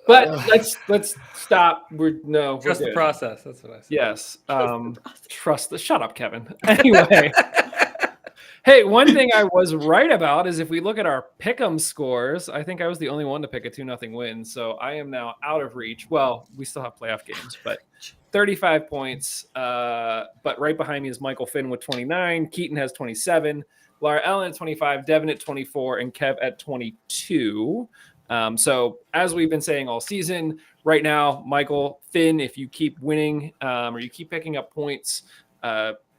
but let's stop. We're Trust the good. process. That's what I said. Yes. Shut up, Kevin. Anyway. Hey, one thing I was right about is if we look at our pick'em scores, I think I was the only one to pick a 2-0 win. So I am now out of reach. Well, we still have playoff games, but 35 points. But right behind me is Michael Finn with 29. Keaton has 27. Laura Ellen at 25. Devin at 24. And Kev at 22. So as we've been saying all season, right now, Michael Finn, if you keep winning or you keep picking up points,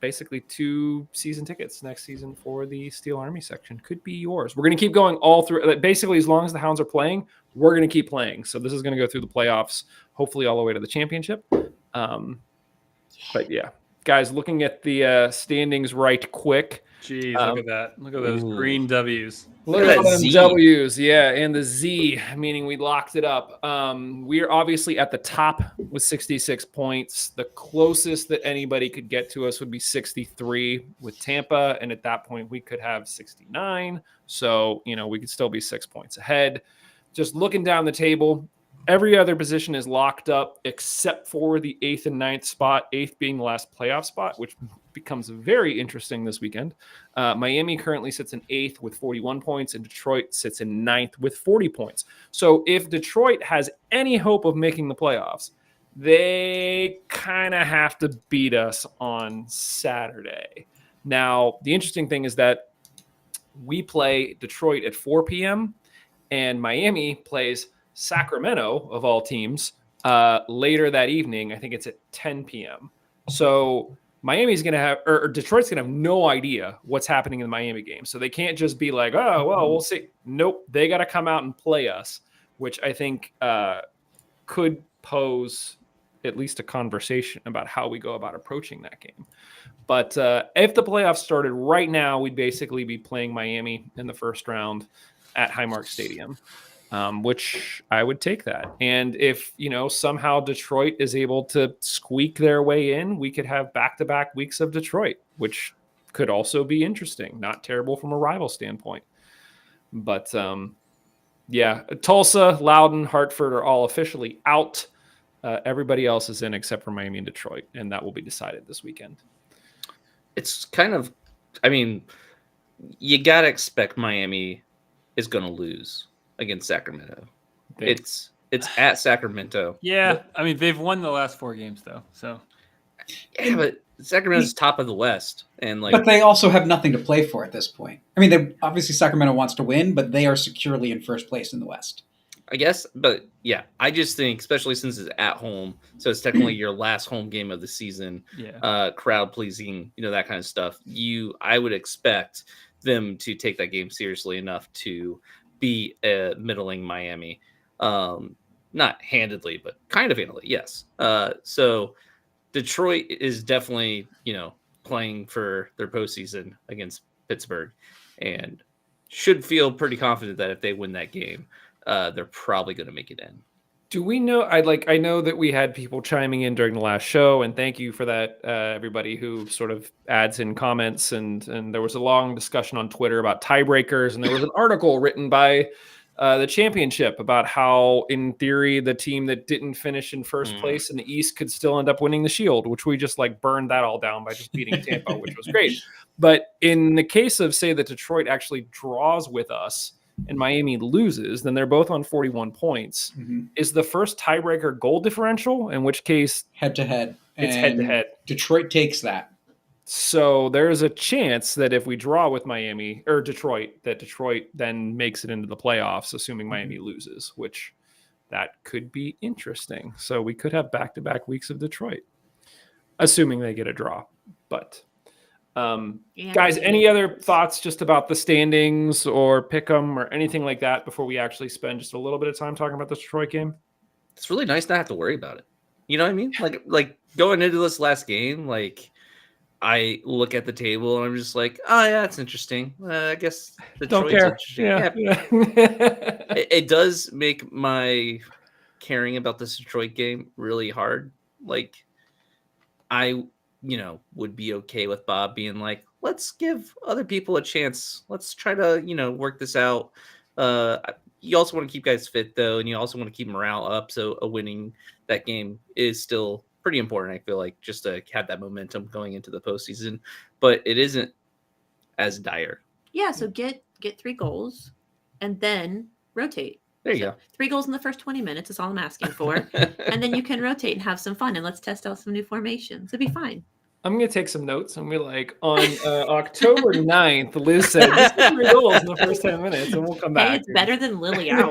basically 2 season tickets next season for the Steel Army section could be yours. We're going to keep going all through. Basically, as long as the Hounds are playing, we're going to keep playing. So this is going to go through the playoffs, hopefully all the way to the championship. But yeah, guys, looking at the standings right quick. Jeez, look at that. Look at those green W's. Look at them W's, yeah, and the Z, meaning we locked it up. We're obviously at the top with 66 points. The closest that anybody could get to us would be 63 with Tampa, and at that point we could have 69. So, we could still be 6 points ahead. Just looking down the table, every other position is locked up except for the 8th and 9th spot, 8th being the last playoff spot, which becomes very interesting this weekend. Miami currently sits in 8th with 41 points, and Detroit sits in 9th with 40 points. So if Detroit has any hope of making the playoffs, they kind of have to beat us on Saturday. Now, the interesting thing is that we play Detroit at 4 p.m., and Miami plays Sacramento, of all teams, later that evening. I think it's at 10 p.m. So Miami's going to have, or Detroit's going to have no idea what's happening in the Miami game. So they can't just be like, oh, well, we'll see. Nope. They got to come out and play us, which I think could pose at least a conversation about how we go about approaching that game. But if the playoffs started right now, we'd basically be playing Miami in the first round at Highmark Stadium. Which I would take that. And if, somehow Detroit is able to squeak their way in, we could have back-to-back weeks of Detroit, which could also be interesting. Not terrible from a rival standpoint. But, Tulsa, Loudoun, Hartford are all officially out. Everybody else is in except for Miami and Detroit, and that will be decided this weekend. It's kind of, you got to expect Miami is going to lose against Sacramento. It's at Sacramento. Yeah, they've won the last 4 games though. So yeah, but Sacramento's top of the West, and but they also have nothing to play for at this point. They obviously Sacramento wants to win, but they are securely in first place in the West, I guess. But yeah, I just think, especially since it's at home, so it's technically your last home game of the season. Yeah, crowd pleasing, that kind of stuff. I would expect them to take that game seriously enough to be middling Miami, not handedly, but kind of handedly, yes. So Detroit is definitely, playing for their postseason against Pittsburgh, and should feel pretty confident that if they win that game, they're probably going to make it in. Do we know? I know that we had people chiming in during the last show, and thank you for that, everybody who sort of adds in comments. And there was a long discussion on Twitter about tiebreakers, and there was an article written by the championship about how, in theory, the team that didn't finish in first place in the East could still end up winning the Shield, which we just burned that all down by just beating Tampa, which was great. But in the case of, say, that Detroit actually draws with us and Miami loses, then they're both on 41 points. Mm-hmm. Is the first tiebreaker goal differential? In which case, head-to-head. It's head-to-head. Detroit takes that. So there's a chance that if we draw with Miami or Detroit, that Detroit then makes it into the playoffs, assuming Miami loses, which that could be interesting. So we could have back-to-back weeks of Detroit, assuming they get a draw. But guys, any other thoughts just about the standings or pick 'em or anything like that before we actually spend just a little bit of time talking about the Detroit game? It's really nice not to have to worry about it. You know what I mean? Like going into this last game, I look at the table and I'm just like, oh yeah, it's interesting. I guess Detroit's interesting. Yeah. It does make my caring about this Detroit game really hard. I would be okay with Bob being like, let's give other people a chance. Let's try to, work this out. You also want to keep guys fit though, and you also want to keep morale up. So a winning that game is still pretty important. I feel like just to have that momentum going into the postseason, but it isn't as dire. Yeah, so get 3 goals and then rotate. There you So go. 3 goals in the first 20 minutes is all I'm asking for. And then you can rotate and have some fun, and let's test out some new formations. It'd be fine. I'm going to take some notes and be like, on October 9th, Liz said, just get 3 goals in the first 10 minutes and we'll come back. Hey, it's better than Lily out.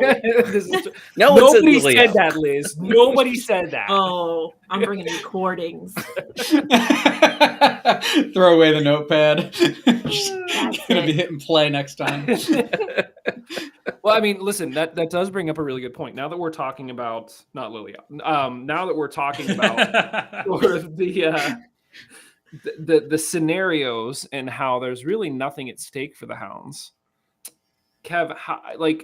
No, Nobody it's said that, Liz. Nobody said that. Oh, I'm bringing recordings. Throw away the notepad. Just gonna be hitting play next time. Well, I mean, listen, that does bring up a really good point. Now that we're talking about not Lily, now that we're talking about sort of the scenarios and how there's really nothing at stake for the Hounds. Kev, I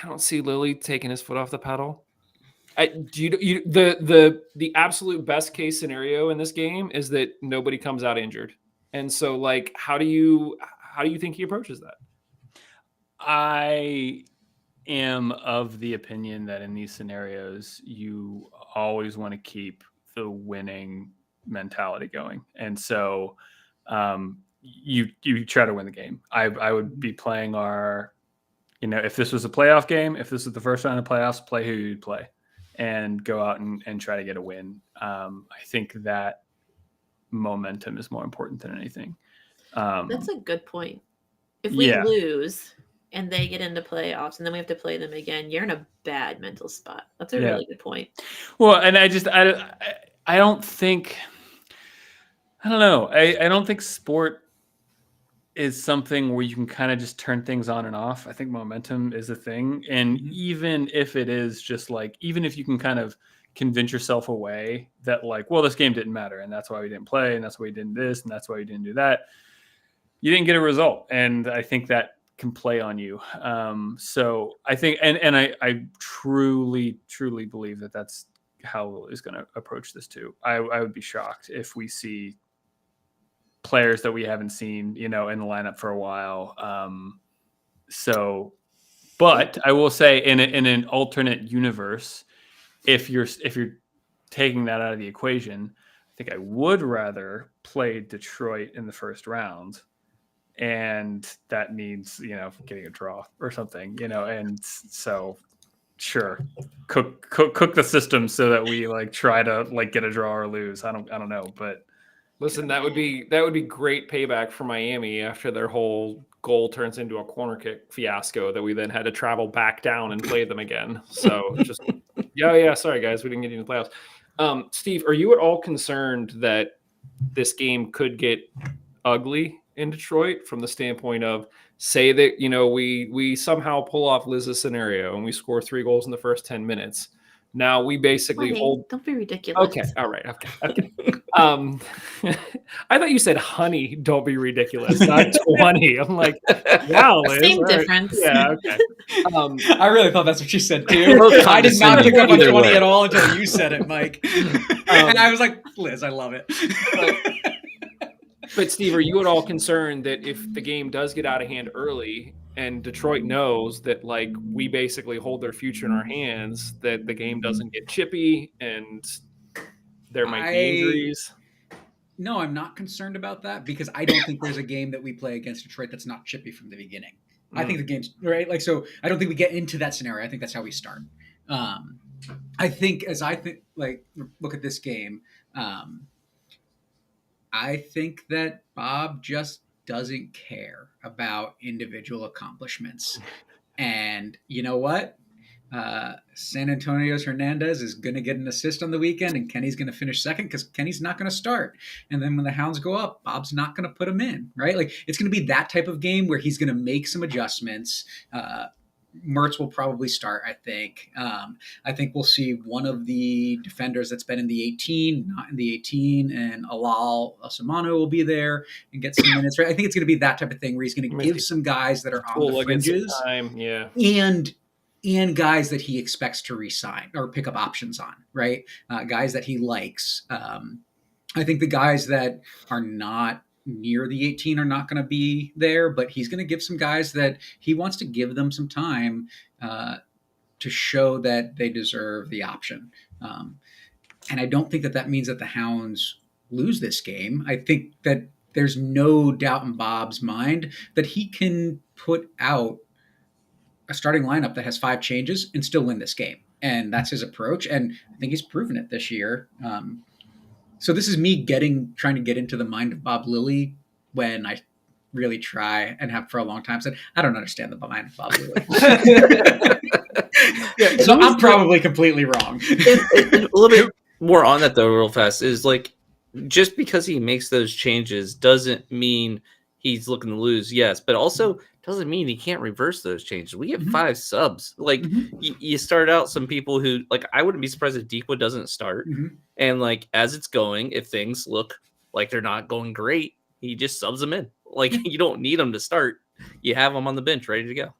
don't see Lily taking his foot off the pedal. The absolute best case scenario in this game is that nobody comes out injured, and so like, how do you think he approaches that? I am of the opinion that in these scenarios, you always want to keep the winning mentality going, and so you try to win the game. I would be playing our, if this was a playoff game, if this was the first round of playoffs, play who you'd play, and go out and try to get a win. I think that momentum is more important than anything. That's a good point. If we lose and they get into playoffs and then we have to play them again, you're in a bad mental spot. That's a really good point. Well, and I don't think, I don't know. I don't think sport is something where you can kind of just turn things on and off. I think momentum is a thing. And even if it is just like, even if you can kind of convince yourself away that like, well, this game didn't matter and that's why we didn't play and that's why we didn't this and that's why we didn't do that, you didn't get a result. And I think that can play on you. So I think, and I truly believe that that's how Lily's going to approach this too. I would be shocked if we see players that we haven't seen, in the lineup for a while. But I will say in an alternate universe, if you're taking that out of the equation, I think I would rather play Detroit in the first round. And that means, getting a draw or something, and so sure, cook the system so that we like try to like get a draw or lose. I don't know, but listen, that would be great payback for Miami after their whole goal turns into a corner kick fiasco that we then had to travel back down and play them again. So just sorry guys, we didn't get into the playoffs. Steve, are you at all concerned that this game could get ugly in Detroit from the standpoint of, say that, we somehow pull off Liz's scenario and we score 3 goals in the first 10 minutes. Now we basically Don't be ridiculous. Okay. All right. Okay. I thought you said, honey, don't be ridiculous. Not 20. I'm like, wow, Liz. Same difference. Yeah. Okay. I really thought that's what you said too. I did not pick up on 20 at all until you said it, Mike. And I was like, Liz, I love it. But Steve, are you at all concerned that if the game does get out of hand early and Detroit knows that like we basically hold their future in our hands, that the game doesn't get chippy and there might be injuries? No, I'm not concerned about that because I don't think there's a game that we play against Detroit that's not chippy from the beginning. I think the game's right. Like, so I don't think we get into that scenario. I think that's how we start. I think look at this game. I think that Bob just doesn't care about individual accomplishments. And you know what? San Antonio's Hernandez is going to get an assist on the weekend and Kenny's going to finish second because Kenny's not going to start. And then when the Hounds go up, Bob's not going to put him in, right? Like, it's going to be that type of game where he's going to make some adjustments. Mertz will probably start, I think. I think we'll see one of the defenders that's been in the 18, not in the 18, and Alal Asamano will be there and get some minutes. Right? I think it's going to be that type of thing where he's going to give some guys that are on the fringes and guys that he expects to re-sign or pick up options on, right? Guys that he likes. I think the guys that are not near the 18 are not going to be there, but he's going to give some guys that he wants to give them some time to show that they deserve the option. And I don't think that means that the Hounds lose this game. I think that there's no doubt in Bob's mind that he can put out a starting lineup that has 5 changes and still win this game. And that's his approach. And I think he's proven it this year. So this is me trying to get into the mind of Bob Lilly when I really try and have for a long time said, I don't understand the mind of Bob Lilly. So I'm probably completely wrong. And a little bit more on that though, real fast, is like, just because he makes those changes doesn't mean he's looking to lose. Yes, but also doesn't mean he can't reverse those changes. We have 5 subs. Like you start out some people who, like, I wouldn't be surprised if Dequa doesn't start. And like as it's going, if things look like they're not going great, he just subs them in. Like you don't need them to start. You have them on the bench ready to go.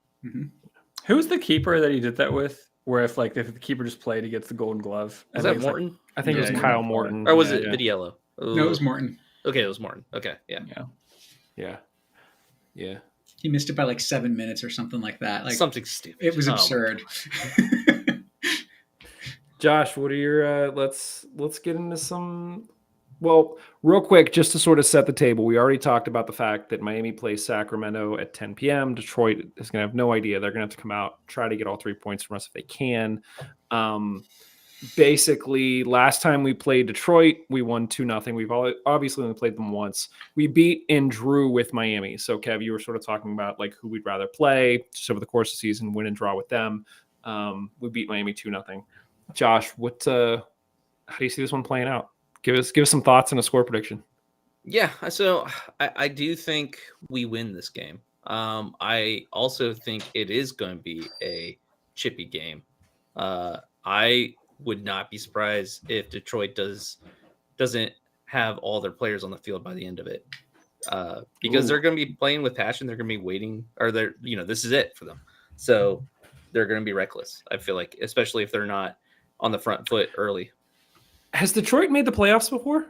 Who's the keeper that he did that with? Where if the keeper just played, he gets the Golden Glove. Is that Morton? I think it was Kyle Morton. Or was it Vitiello? No, it was Morton. Okay, it was Morton. Okay, Yeah. He missed it by like 7 minutes or something like that. Like something stupid. It was absurd. Josh, what are your let's get into some. Well, real quick, just to sort of set the table, we already talked about the fact that Miami plays Sacramento at 10 p.m. Detroit is going to have no idea. They're going to have to come out, try to get all 3 points from us if they can. Basically, last time we played Detroit, we won 2-0. We've obviously only played them once. We beat and drew with Miami. So, Kev, you were sort of talking about like who we'd rather play just over the course of the season, win and draw with them. We beat Miami 2-0. Josh, how do you see this one playing out? Give us some thoughts and a score prediction. Yeah, so I do think we win this game. I also think it is going to be a chippy game. I would not be surprised if Detroit doesn't have all their players on the field by the end of it, because they're going to be playing with passion. They're going to be waiting, or this is it for them. So they're going to be reckless. I feel like, especially if they're not on the front foot early. Has Detroit made the playoffs before?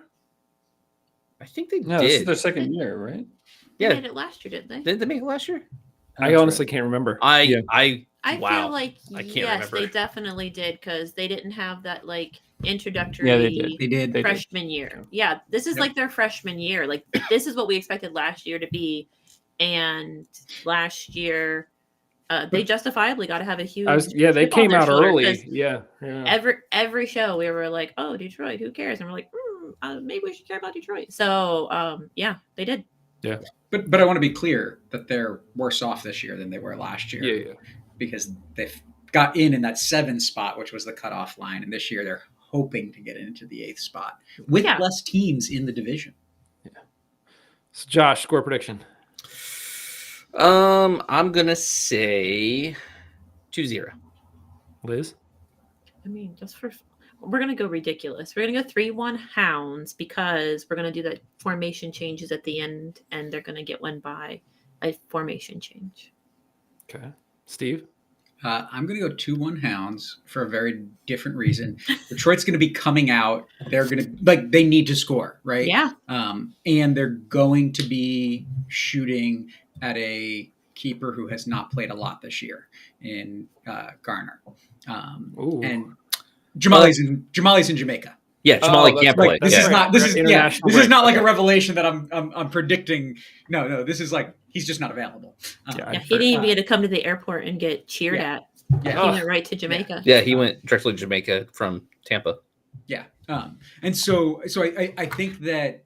I think they No, did. this is their second year, right? They made it last year, didn't they? Did they make it last year? I honestly can't remember. I Wow. feel like I can't yes, remember. they definitely did because they didn't have that like introductory They did. freshman year. Yeah, this is like their freshman year. Like this is what we expected last year to be, and last year they justifiably got to have a huge. They chip on came their out shoulder early. 'cause Yeah. Every show we were like, oh, Detroit, who cares? And we're like, maybe we should care about Detroit. So yeah, they did. Yeah. But I want to be clear that they're worse off this year than they were last year. Yeah. Because they've got in that 7 spot, which was the cutoff line, and this year they're hoping to get into the 8th spot with less teams in the division. Yeah. So Josh, score prediction. I'm gonna say 2-0. Liz? I mean, we're gonna go ridiculous. We're gonna go 3-1 Hounds because we're gonna do the formation changes at the end, and they're gonna get one by a formation change. Okay. Steve? I'm going to go 2-1 Hounds for a very different reason. Detroit's going to be coming out. They're going to they need to score, right? Yeah. And they're going to be shooting at a keeper who has not played a lot this year in Garner. And Jamali's in Jamaica. Yeah, Jamali can't play. This is not like a revelation that I'm predicting. No, this is like he's just not available. He didn't even get to come to the airport and get cheered at. Yeah. He went right to Jamaica. Yeah, he went directly to Jamaica from Tampa. Yeah. And so I think that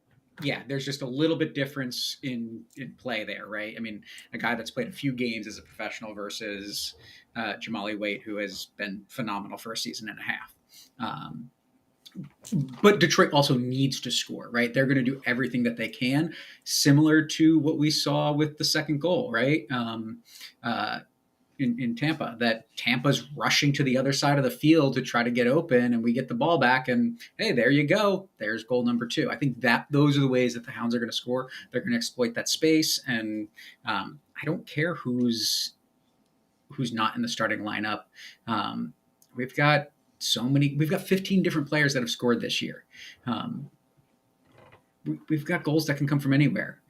there's just a little bit difference in play there, right? I mean, a guy that's played a few games as a professional versus Jamali Waite, who has been phenomenal for a season and a half. But Detroit also needs to score, right? They're going to do everything that they can, similar to what we saw with the second goal, right? In Tampa, that Tampa's rushing to the other side of the field to try to get open, and we get the ball back, and hey, there you go. There's goal number 2. I think that those are the ways that the Hounds are going to score. They're going to exploit that space, and I don't care who's not in the starting lineup. We've got 15 different players that have scored this year. We've got goals that can come from anywhere.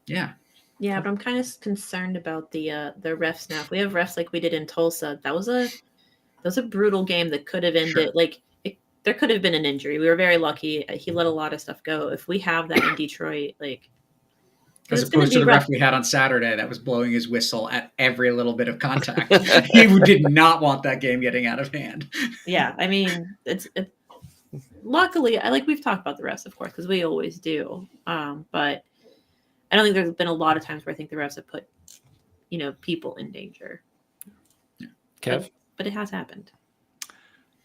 Yeah. Yeah, but I'm kind of concerned about the refs now. If we have refs like we did in Tulsa, that was a brutal game that could have ended there could have been an injury. We were very lucky. He let a lot of stuff go. If we have that in Detroit, like As it's going opposed to to be the rough. ref we had on Saturday that was blowing his whistle at every little bit of contact. He did not want that game getting out of hand. Yeah, I mean, it's luckily we've talked about the refs, of course, because we always do. But I don't think there's been a lot of times where I think the refs have put, people in danger. Kev? But it has happened.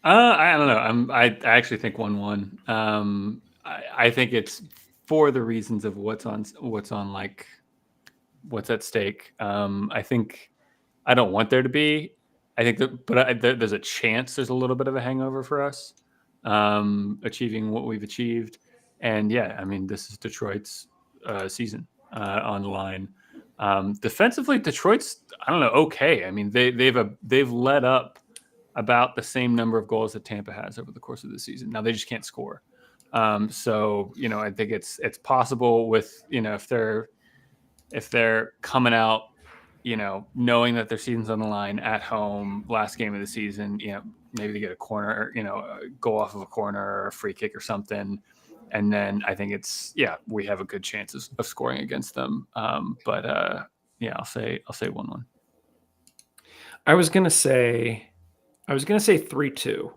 I don't know. I actually think 1-1. I think it's for the reasons of what's at stake. I think I don't want there to be. I think there's a chance there's a little bit of a hangover for us achieving what we've achieved. And yeah, I mean, this is Detroit's season on the line. Defensively, Detroit's, I don't know, okay. I mean, they've let up about the same number of goals that Tampa has over the course of the season. Now they just can't score. So I think it's possible with if they're coming out, knowing that their season's on the line at home, last game of the season, maybe they get a corner, go off of a corner or a free kick or something. And then I think we have a good chance of scoring against them. But I'll say 1-1. I was gonna say 3-2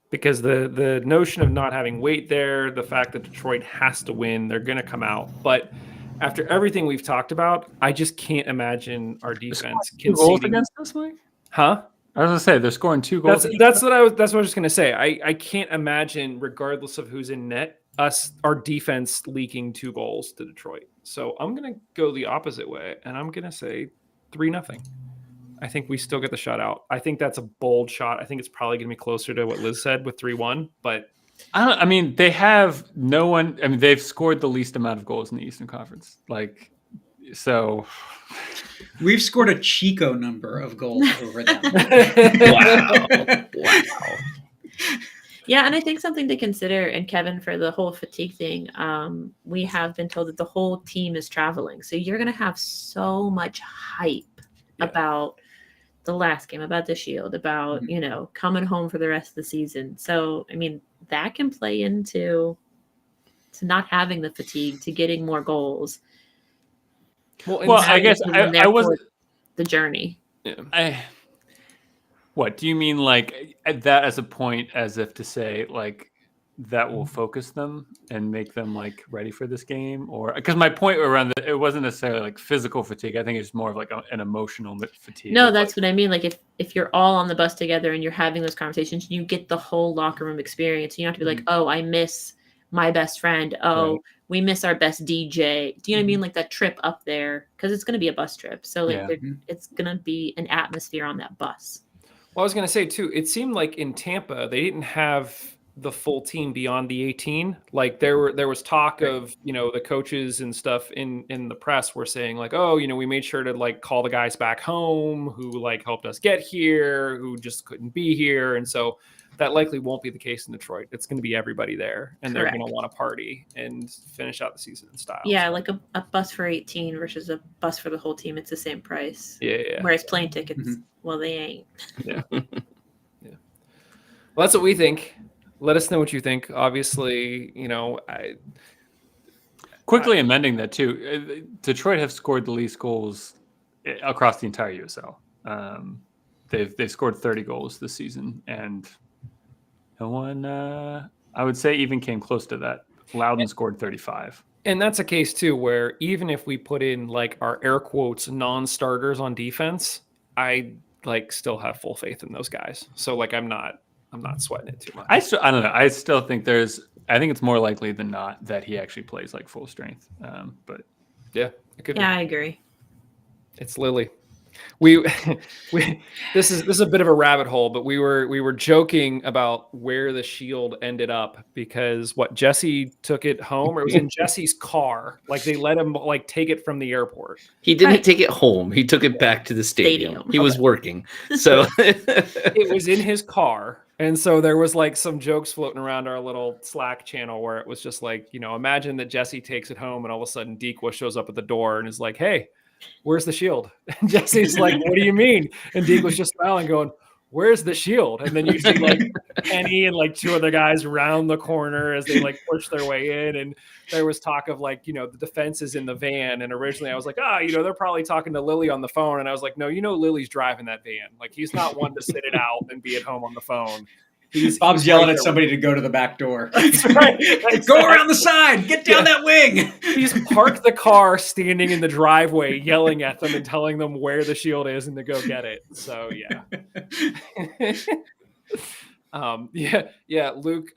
because the notion of not having weight there, the fact that Detroit has to win, they're gonna come out. But after everything we've talked about, I just can't imagine our defense Goals conceding. against us, Mike? Huh? I was gonna say they're scoring 2 goals. That's what I was just gonna say. I can't imagine, regardless of who's in net, our defense leaking 2 goals to Detroit. So I'm gonna go the opposite way, and I'm gonna say 3-0. I think we still get the shutout. I think that's a bold shot. I think it's probably gonna be closer to what Liz said with 3-1, but I mean, they have no one. I mean, they've scored the least amount of goals in the Eastern Conference. So we've scored a Chico number of goals over them. Wow. Yeah, and I think something to consider, and Kevin, for the whole fatigue thing, we have been told that the whole team is traveling. So you're going to have so much hype about the last game, about the Shield, about, coming home for the rest of the season. So, I mean, that can play into not having the fatigue, to getting more goals. well I guess I wasn't the journey. Yeah. What do you mean, like that as a point, as if to say, like, that will focus them and make them like ready for this game? Or because my point around it wasn't necessarily like physical fatigue. I think it's more of like an emotional fatigue. No, that's what I mean. Like if you're all on the bus together and you're having those conversations, you get the whole locker room experience. You don't have to be like, oh, I miss my best friend. Oh, Right. we miss our best DJ. Do you know what I mean? Like that trip up there, because it's going to be a bus trip. So it's going to be an atmosphere on that bus. Well, I was going to say too, it seemed like in Tampa, they didn't have the full team beyond the 18. Like there was talk of, the coaches and stuff in the press were saying like, oh, we made sure to like call the guys back home who like helped us get here, who just couldn't be here. And so that likely won't be the case in Detroit. It's going to be everybody there, and they're going to want to party and finish out the season in style. Yeah, like a bus for 18 versus a bus for the whole team. It's the same price. Yeah. Whereas plane tickets, well, they ain't. Yeah. Yeah. Well, that's what we think. Let us know what you think. Obviously, quickly amending that too. Detroit have scored the least goals across the entire USL. They've scored 30 goals this season, and no one, I would say, even came close to that. Loudon scored 35. And that's a case too, where even if we put in like our air quotes non-starters on defense, I like still have full faith in those guys. So like I'm not sweating it too much. I don't know. I still think I think it's more likely than not that he actually plays like full strength. But yeah, it could be. I agree. It's Lily. we this is a bit of a rabbit hole, but we were joking about where the shield ended up because what Jesse took it home, or it was in Jesse's car. Like they let him like take it from the airport. He didn't Right. take it home. He took it back to the stadium. Stadium. He was Okay. working. So It was in his car. And so there was like some jokes floating around our little Slack channel where it was just like, imagine that Jesse takes it home and all of a sudden Dequa shows up at the door and is like, hey, where's the shield? And Jesse's like, what do you mean? And Dequa's just smiling going, where's the shield? And then you see like Kenny and like two other guys round the corner as they like push their way in. And there was talk of like, the defense is in the van. And originally I was like, they're probably talking to Lily on the phone. And I was like, no, Lily's driving that van. Like he's not one to sit it out and be at home on the phone. Bob's yelling at somebody to go to the back door. That's right. Go around the side. Get down that wing. He's parked the car standing in the driveway, yelling at them and telling them where the shield is and to go get it. So yeah. Luke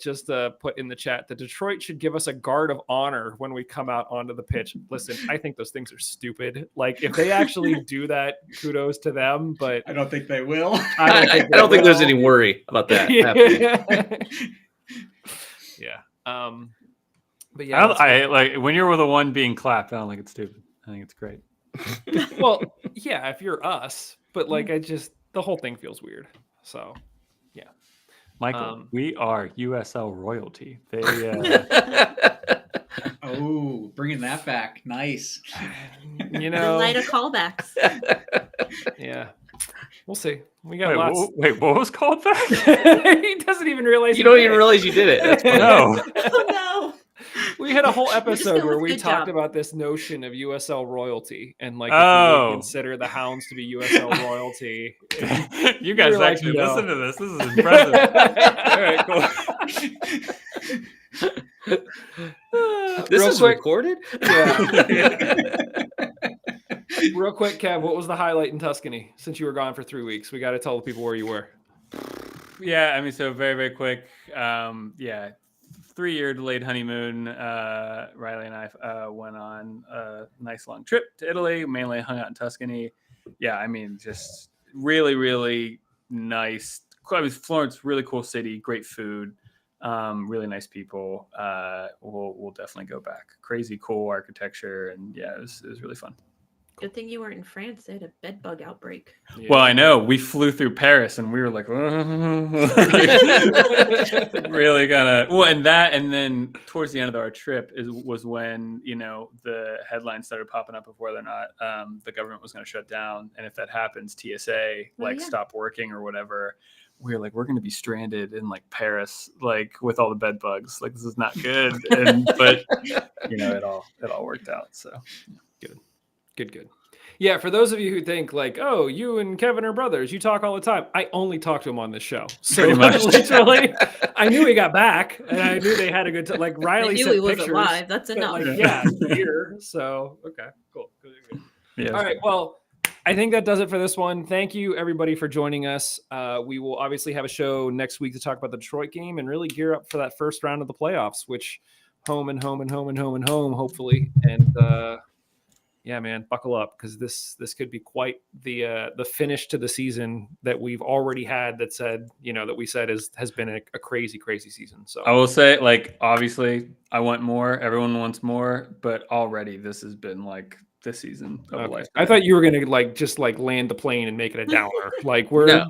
just put in the chat that Detroit should give us a guard of honor when we come out onto the pitch. Listen, I think those things are stupid. Like if they actually do that, kudos to them. But I don't think they will. I don't think there's any worry about that happening. Yeah. But yeah, I like when you're with the one being clapped. I don't think it's stupid. I think it's great. well, yeah, if you're us, but like the whole thing feels weird. So. Michael, we are USL royalty. They, Oh, bringing that back. Nice. The light of callbacks. Yeah. We'll see. We got lots. Wait, what was called back? He doesn't even realize. You don't even realize you did it. That's funny. No. Oh no. We had a whole episode still where was we good talked job. about this notion of USL royalty and like if we would consider the Hounds to be USL royalty. You guys You're actually like, no. listen to this. This is impressive. All right, cool. This Real is quick. recorded? Yeah. Real quick, Kev, what was the highlight in Tuscany since you were gone for 3 weeks? We got to tell the people where you were. Yeah, I mean, so very, very quick. 3-year delayed honeymoon. Riley and I went on a nice long trip to Italy, mainly hung out in Tuscany. Yeah, I mean, just really, really nice. I mean, Florence, really cool city, great food, really nice people. We'll definitely go back. Crazy cool architecture, and yeah, it was really fun. Good thing you weren't in France. They had a bed bug outbreak. Yeah. Well, I know we flew through Paris and we were like, really gonna. Well, and then towards the end of our trip was when the headlines started popping up of whether or not the government was going to shut down, and if that happens, TSA stop working or whatever. We were like, we're going to be stranded in like Paris, like with all the bed bugs. Like this is not good, but it all worked out. So Good. Yeah, for those of you who think like, oh, you and Kevin are brothers, you talk all the time. I only talk to him on this show. So Pretty much. literally, I knew he got back, and I knew they had a good time. Like I Riley knew sent he wasn't pictures. live. That's but, enough. like, yeah, he's here. So okay, cool. Good. yeah, All right, well, I think that does it for this one. Thank you, everybody, for joining us. We will obviously have a show next week to talk about the Detroit game and really gear up for that first round of the playoffs, which home, hopefully. And yeah, man, buckle up because this could be quite the finish to the season that we've already had. That said, that we said has been a crazy season. So I will say, like, obviously, I want more. Everyone wants more, but already this has been like this season of a okay. lifetime. I thought you were gonna just land the plane and make it a downer. Like we're No.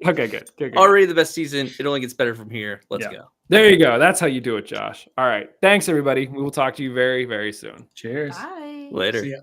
okay, good. Already the best season. It only gets better from here. Let's go. There you go. That's how you do it, Josh. All right. Thanks, everybody. We will talk to you very, very soon. Cheers. Bye. Later. See ya.